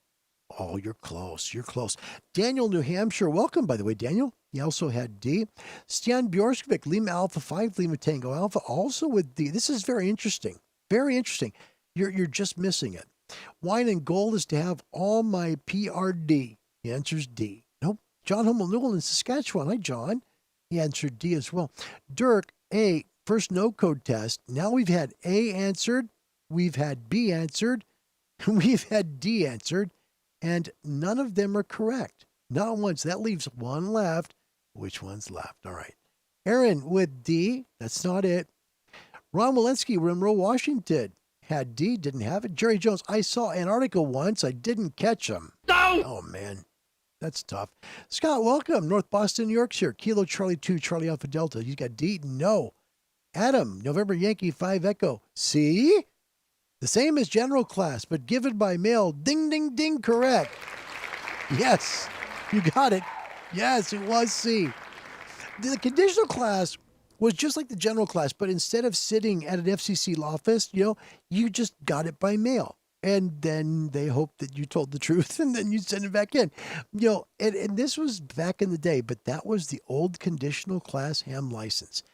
Oh, you're close. You're close. Daniel, New Hampshire. Welcome, by the way, Daniel. He also had D. Stian Bjorskvik, Lima Alpha 5, Lima Tango Alpha, also with D. This is very interesting. Very interesting. You're just missing it. Wine and gold is to have all my PRD. He answers D. Nope. John Hummel Newell in Saskatchewan. Hi, John. He answered D as well. Dirk, A, first no-code test. Now we've had A answered. We've had B answered. We've had D answered. And none of them are correct. Not once. That leaves one left. Which one's left? All right. Aaron with D. That's not it. Ron Walensky, Rimrow, Washington. Had D, didn't have it. Jerry Jones, I saw Antarctica once. I didn't catch him. No! Oh, man. That's tough. Scott, welcome. North Boston, Yorkshire. Kilo Charlie 2, Charlie Alpha Delta. You got D? No. Adam, November Yankee 5 Echo. C? The same as general class, but given by mail. Ding, ding, ding, correct. Yes, you got it. Yes, it was C. The conditional class was just like the general class, but instead of sitting at an FCC office, you just got it by mail. And then they hope that you told the truth, and then you send it back in. And this was back in the day, but that was the old conditional class ham license.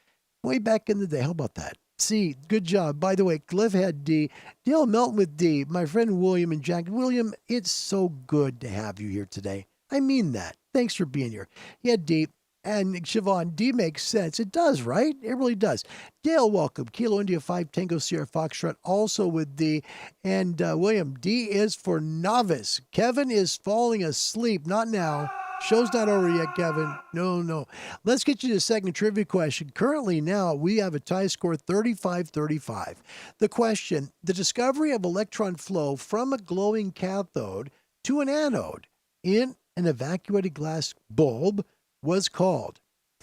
Way back in the day. How about that? C, good job. By the way, Cliff had D. Dale Melton with D. My friend William and Jack. William, it's so good to have you here today. I mean that. Thanks for being here. He had D. And Siobhan, D makes sense. It does, right? It really does. Dale, welcome. Kilo India 5 Tango Sierra Foxtrot, also with D. And William, D is for novice. Kevin is falling asleep. Not now. Show's not over yet, Kevin. No. Let's get you to the second trivia question. Currently now, we have a tie score 35-35. The question, the discovery of electron flow from a glowing cathode to an anode in an evacuated glass bulb was called.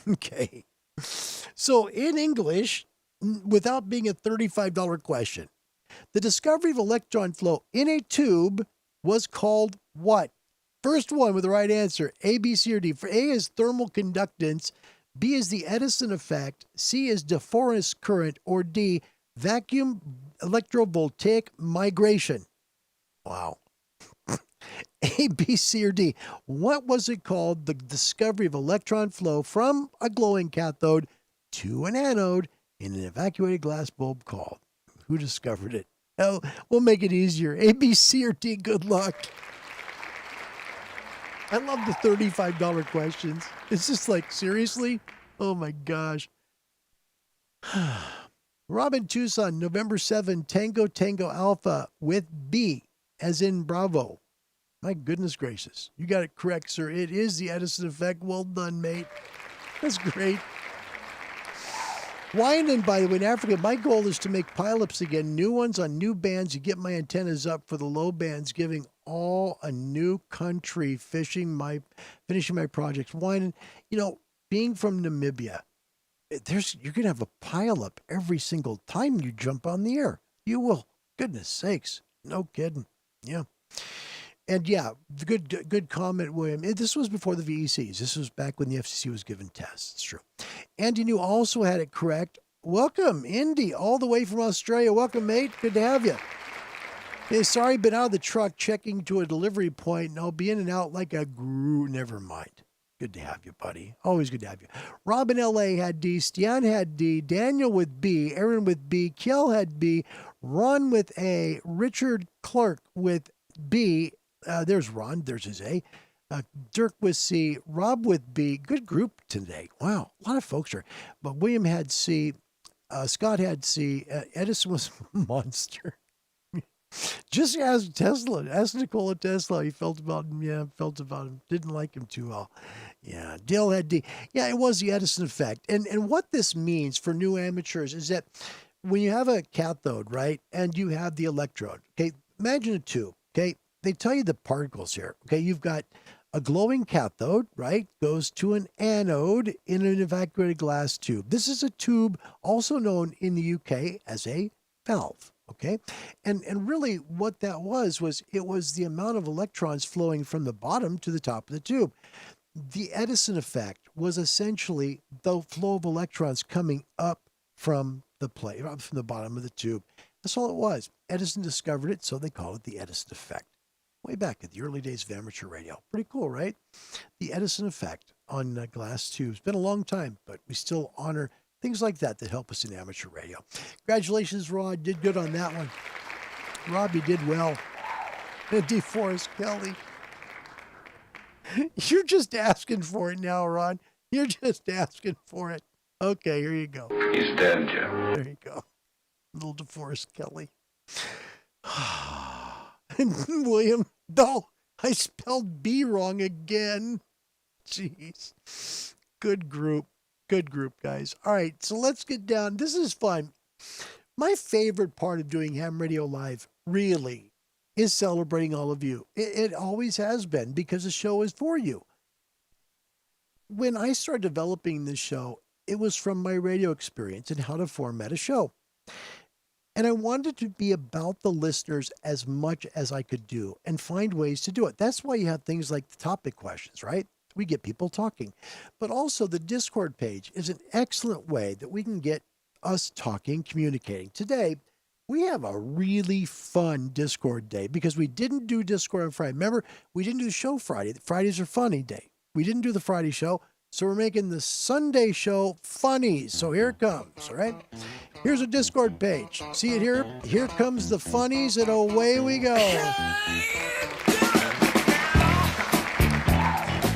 Okay. So in English, without being a $35 question, the discovery of electron flow in a tube was called what? First one with the right answer, A, B, C, or D. For A is thermal conductance, B is the Edison effect, C is de Forest current, or D, vacuum electrovoltaic migration. Wow. A, B, C, or D. What was it called? The discovery of electron flow from a glowing cathode to an anode in an evacuated glass bulb called. Who discovered it? Oh, we'll make it easier. A, B, C, or D. Good luck. I love the $35 questions. It's just like, seriously? Oh my gosh. Robin Tucson, November 7, Tango Alpha with B, as in Bravo. My goodness gracious. You got it correct, sir. It is the Edison effect. Well done, mate. That's great. Wynand, by the way, in Africa, my goal is to make pileups again, new ones on new bands, to get my antennas up for the low bands, giving all a new country, finishing my projects. Wynand, being from Namibia, you're going to have a pileup every single time you jump on the air. You will. Goodness sakes. No kidding. Yeah. And yeah, good comment, William. This was before the VECs. This was back when the FCC was giving tests. It's true. Andy New also had it correct. Welcome, Indy, all the way from Australia. Welcome, mate. Good to have you. Hey, sorry, been out of the truck checking to a delivery point, and I'll be in and out like a guru. Never mind. Good to have you, buddy. Always good to have you. Rob in LA had D. Stian had D. Daniel with B. Aaron with B. Kiel had B. Ron with A. Richard Clark with B. There's Ron. There's his A. Dirk with C. Rob with B. Good group today. Wow. A lot of folks are. But William had C. Scott had C. Edison was monster. Just ask Tesla. Ask Nikola Tesla how he felt about him. Yeah, felt about him. Didn't like him too well. Yeah, Dale had D. Yeah, it was the Edison effect. And what this means for new amateurs is that when you have a cathode, right, and you have the electrode, okay, imagine a tube, okay? They tell you the particles here, okay? You've got a glowing cathode, right, goes to an anode in an evacuated glass tube. This is a tube also known in the UK as a valve. Okay. And really what that was it was the amount of electrons flowing from the bottom to the top of the tube. The Edison effect was essentially the flow of electrons coming up from the bottom of the tube. That's all it was. Edison discovered it, so they call it the Edison effect. Way back in the early days of amateur radio. Pretty cool, right? The Edison effect on glass tubes. Been a long time, but we still honor things like that help us in amateur radio. Congratulations, Rod. Did good on that one. Robbie did well. DeForest Kelly. You're just asking for it now, Ron. You're just asking for it. Okay, here you go. He's dead, Jim. There you go. Little DeForest Kelly. And William, no, I spelled B wrong again. Jeez. Good group. Good group, guys. All right, so let's get down. This is fun. My favorite part of doing Ham Radio Live, really, is celebrating all of you. It always has been, because the show is for you. When I started developing this show, it was from my radio experience and how to format a show. And I wanted to be about the listeners as much as I could do and find ways to do it. That's why you have things like the topic questions, right? We get people talking. But also the Discord page is an excellent way that we can get us talking, communicating. Today, we have a really fun Discord day because we didn't do Discord on Friday. Remember, we didn't do the show Friday. Fridays are funny day. We didn't do the Friday show, so we're making the Sunday show Funnies. So here it comes, all right? Here's a Discord page. See it here? Here comes the Funnies, and away we go.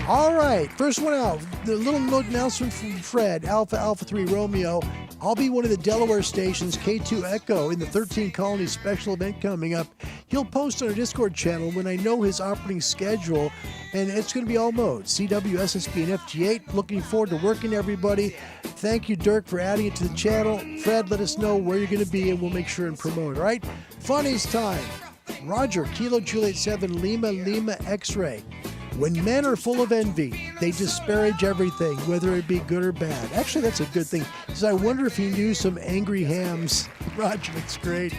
All right, first one out. The little note announcement from Fred, Alpha 3 Romeo. I'll be one of the Delaware stations, K2 Echo, in the 13 Colonies special event coming up. He'll post on our Discord channel when I know his operating schedule, and it's going to be all modes, CW, SSB, and FG8. Looking forward to working everybody. Thank you, Dirk, for adding it to the channel. Fred, let us know where you're going to be, and we'll make sure and promote, all right? Funnies time. Roger, Kilo Juliet 7, Lima X-Ray. When men are full of envy, they disparage everything, whether it be good or bad. Actually, that's a good thing. He says, I wonder if he knew some angry hams. Roger, it's great.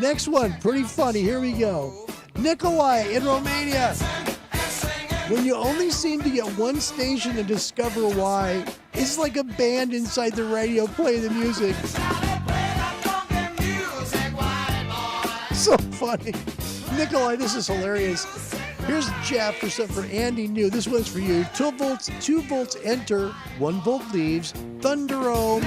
Next one, pretty funny. Here we go. Nikolai in Romania. When you only seem to get one station and discover why, it's like a band inside the radio playing the music. So funny. Nikolai, this is hilarious. Here's Jeff for something for Andy New. This one's for you. 2 volts enter, 1 volt leaves. Thunderdome.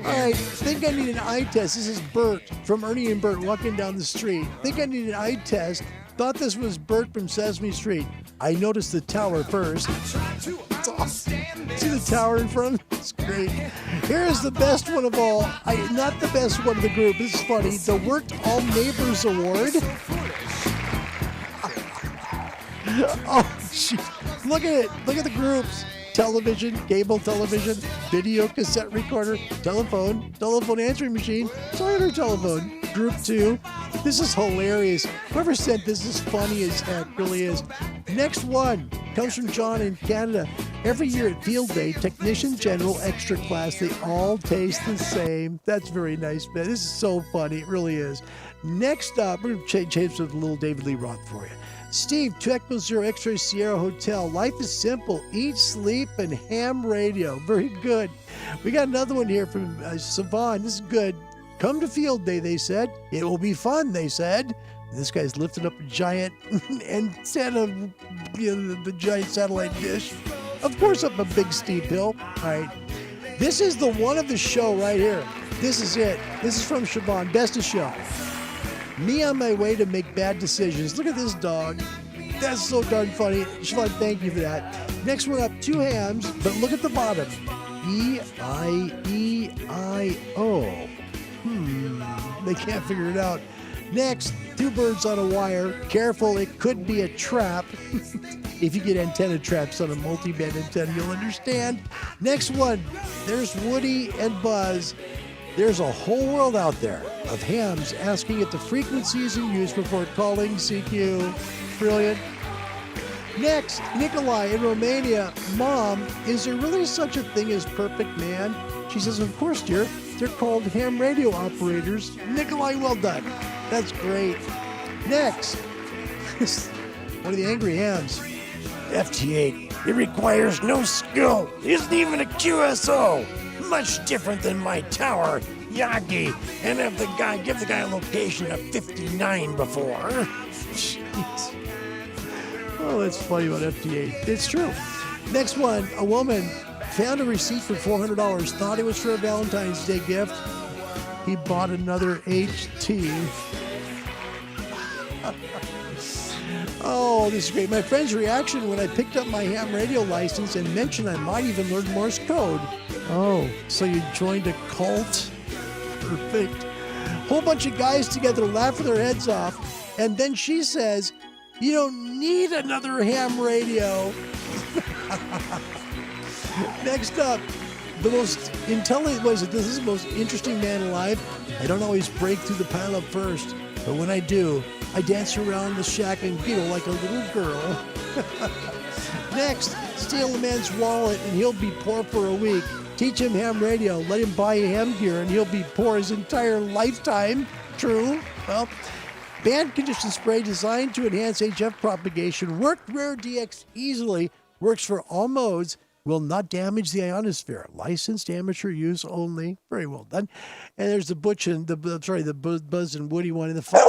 All right, think I need an eye test. This is Bert from Ernie and Bert walking down the street. Think I need an eye test. Thought this was Bert from Sesame Street. I noticed the tower first. It's awesome. See the tower in front? It's great. Here's the best one of all. Not the best one of the group. This is funny. The Worked All Neighbors Award. Oh, jeez. Look at it. Look at the groups. Television, cable television, video cassette recorder, telephone answering machine, cellular telephone. Group 2. This is hilarious. Whoever sent this is funny as heck. Really is. Next one comes from John in Canada. Every year at Field Day, Technician General Extra Class, they all taste the same. That's very nice, man. This is so funny. It really is. Next up, we're going to change with a little David Lee Roth for you. Steve, 2 Echo Zero X-Ray Sierra Hotel. Life is simple. Eat, sleep, and ham radio. Very good. We got another one here from Savon. This is good. Come to Field Day, they said. It will be fun, they said. This guy's lifting up a giant antenna, the giant satellite dish. Of course, up a big steep hill. All right. This is the one of the show right here. This is it. This is from Siobhan. Best of show. Me on my way to make bad decisions. Look at this dog. That's so darn funny. Siobhan, thank you for that. Next one up, 2 hams, but look at the bottom. E-I-E-I-O. They can't figure it out. Next, 2 birds on a wire. Careful, it could be a trap. If you get antenna traps on a multi-band antenna, you'll understand. Next one, there's Woody and Buzz. There's a whole world out there of hams asking if the frequencies in use before calling CQ. Brilliant. Next, Nikolai in Romania. Mom, is there really such a thing as perfect man? She says, of course, dear. They're called ham radio operators. Nikolai, well done. That's great. Next, one of the angry hams. FT8, it requires no skill. Isn't even a QSO. Much different than my tower, Yagi. And give the guy a location of 59 before. Jeez. Oh, that's funny about FT8. It's true. Next one, a woman found a receipt for $400, thought it was for a Valentine's Day gift. He bought another HT. Oh, this is great. My friend's reaction when I picked up my ham radio license and mentioned I might even learn Morse code. Oh, so you joined a cult? Perfect. Whole bunch of guys together laughing their heads off, and then she says, you don't need another ham radio. Next up, the most intelligent, this is the most interesting man alive. I don't always break through the pile-up first, but when I do, I dance around the shack and giggle like a little girl. Next, steal a man's wallet and he'll be poor for a week. Teach him ham radio, let him buy ham gear, and he'll be poor his entire lifetime. True? Well, band condition spray designed to enhance HF propagation. Worked Rare DX easily. Works for all modes. Will not damage the ionosphere. Licensed amateur use only. Very well done. And there's the Buzz and Woody one in the front.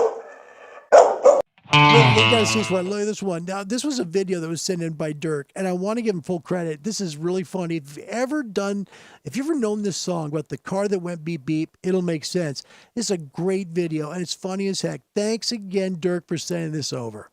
Look, you gotta see this one. Look at this one. Now, this was a video that was sent in by Dirk, and I want to give him full credit. This is really funny. If you've ever known this song about the car that went beep beep, it'll make sense. This is a great video, and it's funny as heck. Thanks again, Dirk, for sending this over.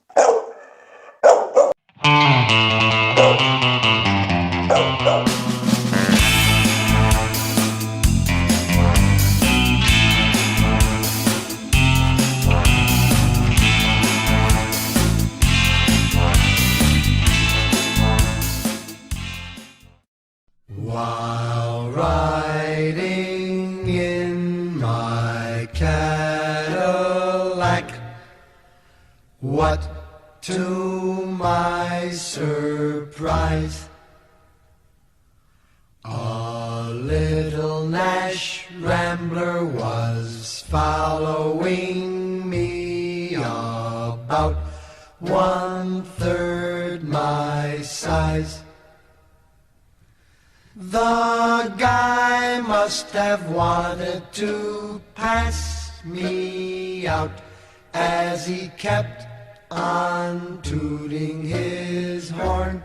While riding in my Cadillac, what to my surprise, a little Nash Rambler was following me about 1/3 my size. The guy must have wanted to pass me out as he kept on tooting his horn.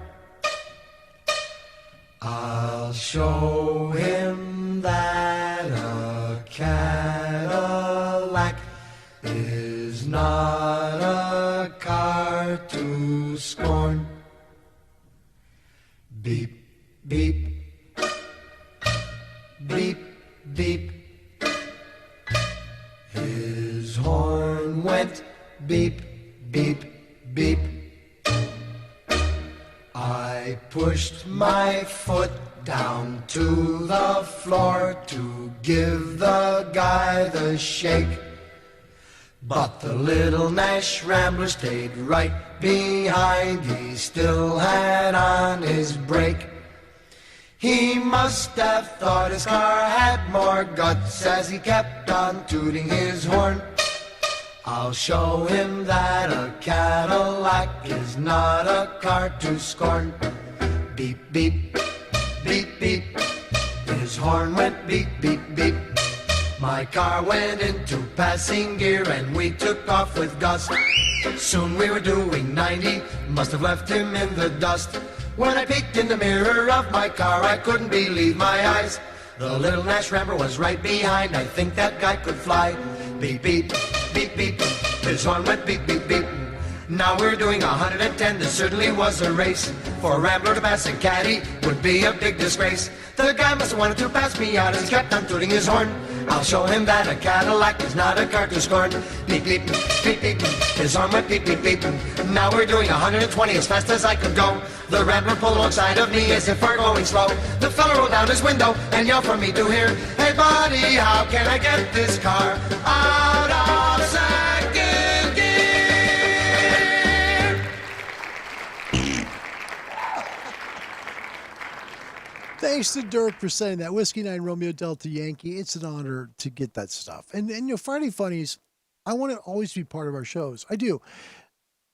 I'll show him that a Cadillac is not a car to scorn. Beep, beep. Beep, beep. His horn went beep, beep, beep. I pushed my foot down to the floor to give the guy the shake. But the little Nash Rambler stayed right behind. He still had on his brake. He must have thought his car had more guts as he kept on tooting his horn. I'll show him that a Cadillac is not a car to scorn. Beep, beep, beep, beep. His horn went beep, beep, beep. My car went into passing gear and we took off with gust. Soon we were doing 90, must have left him in the dust. When I peeked in the mirror of my car, I couldn't believe my eyes. The little Nash Rammer was right behind, I think that guy could fly. Beep, beep, beep, beep, his horn went beep, beep, beep. Now we're doing 110, this certainly was a race. For a Rambler to pass a Caddy would be a big disgrace. The guy must have wanted to pass me out as he kept on tooting his horn. I'll show him that a Cadillac is not a car to scorn. Beep, beep, beep, beep, his horn went beep, beep, beep. Now we're doing 120 as fast as I could go. The Rambler pulled alongside of me as if we're going slow. The fella rolled down his window and yelled for me to hear, "Hey buddy, how can I get this car out of second gear?" Thanks to Dirk for saying that. Whiskey 9 Romeo Delta Yankee. It's an honor to get that stuff. And you know, Friday Funnies, I want to always be part of our shows. I do.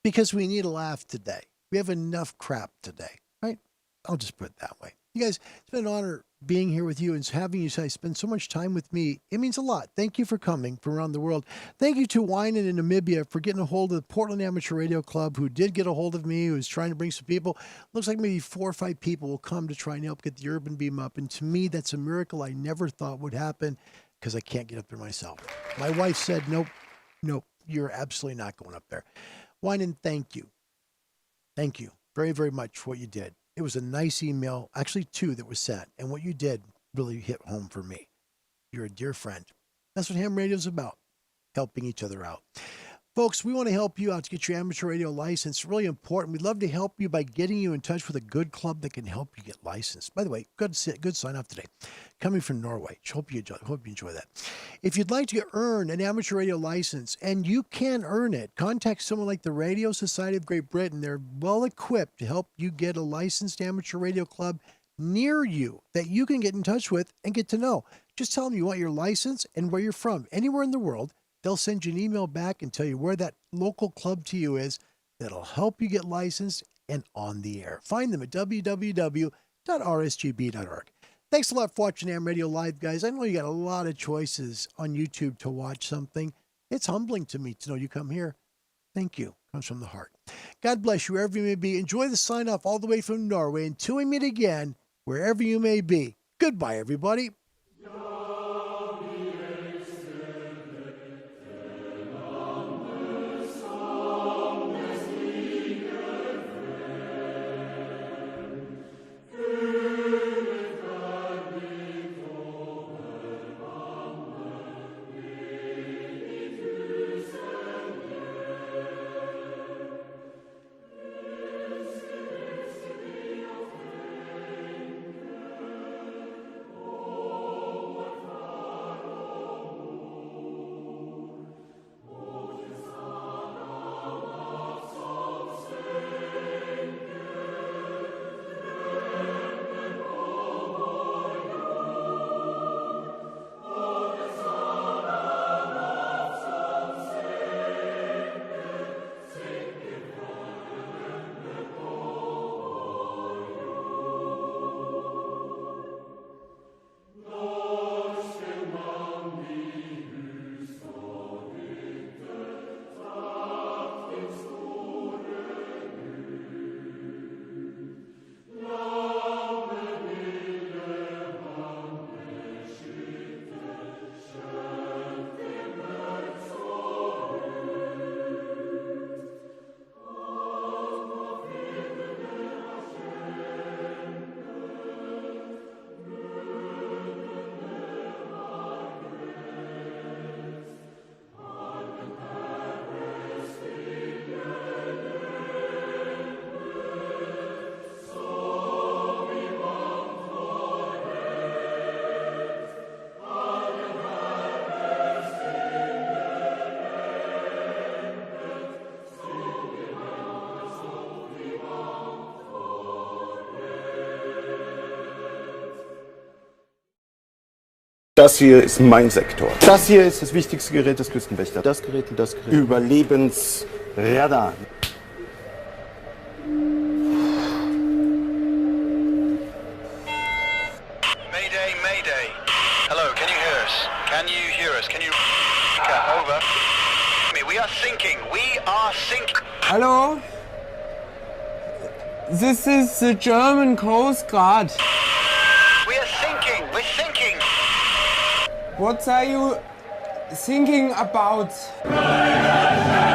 Because we need a laugh today. We have enough crap today, right? I'll just put it that way. You guys, it's been an honor being here with you and having you guys spend so much time with me. It means a lot. Thank you for coming from around the world. Thank you to Wynand in Namibia for getting a hold of the Portland Amateur Radio Club, who did get a hold of me, who's trying to bring some people. Looks like maybe 4 or 5 people will come to try and help get the urban beam up. And to me, that's a miracle I never thought would happen because I can't get up there myself. My wife said, nope, you're absolutely not going up there. Wynand, thank you. Thank you very, very much for what you did. It was a nice email, actually 2 that was sent, and what you did really hit home for me. You're a dear friend. That's what ham radio is about, helping each other out. Folks, we want to help you out to get your amateur radio license. It's really important. We'd love to help you by getting you in touch with a good club that can help you get licensed. By the way, good sign up today. Coming from Norway. Hope you enjoy that. If you'd like to earn an amateur radio license, and you can earn it, contact someone like the Radio Society of Great Britain. They're well equipped to help you get a licensed amateur radio club near you that you can get in touch with and get to know. Just tell them you want your license and where you're from. Anywhere in the world, they'll send you an email back and tell you where that local club to you is that'll help you get licensed and on the air. Find them at www.rsgb.org. Thanks a lot for watching Am Radio Live, guys. I know you got a lot of choices on YouTube to watch something. It's humbling to me to know you come here. Thank you. Comes from the heart. God bless you wherever you may be. Enjoy the sign off all the way from Norway. Until we meet again, wherever you may be. Goodbye, everybody. Das hier ist mein Sektor. Das hier ist das wichtigste Gerät des Küstenwächters. Das Gerät und das Gerät. Überlebensradar. Mayday, Mayday. Hello, can you hear us? Can you hear us? Can you... Over. We are sinking. We are sinking. Hello? This is the German Coast Guard. We are sinking. We're sinking. What are you thinking about?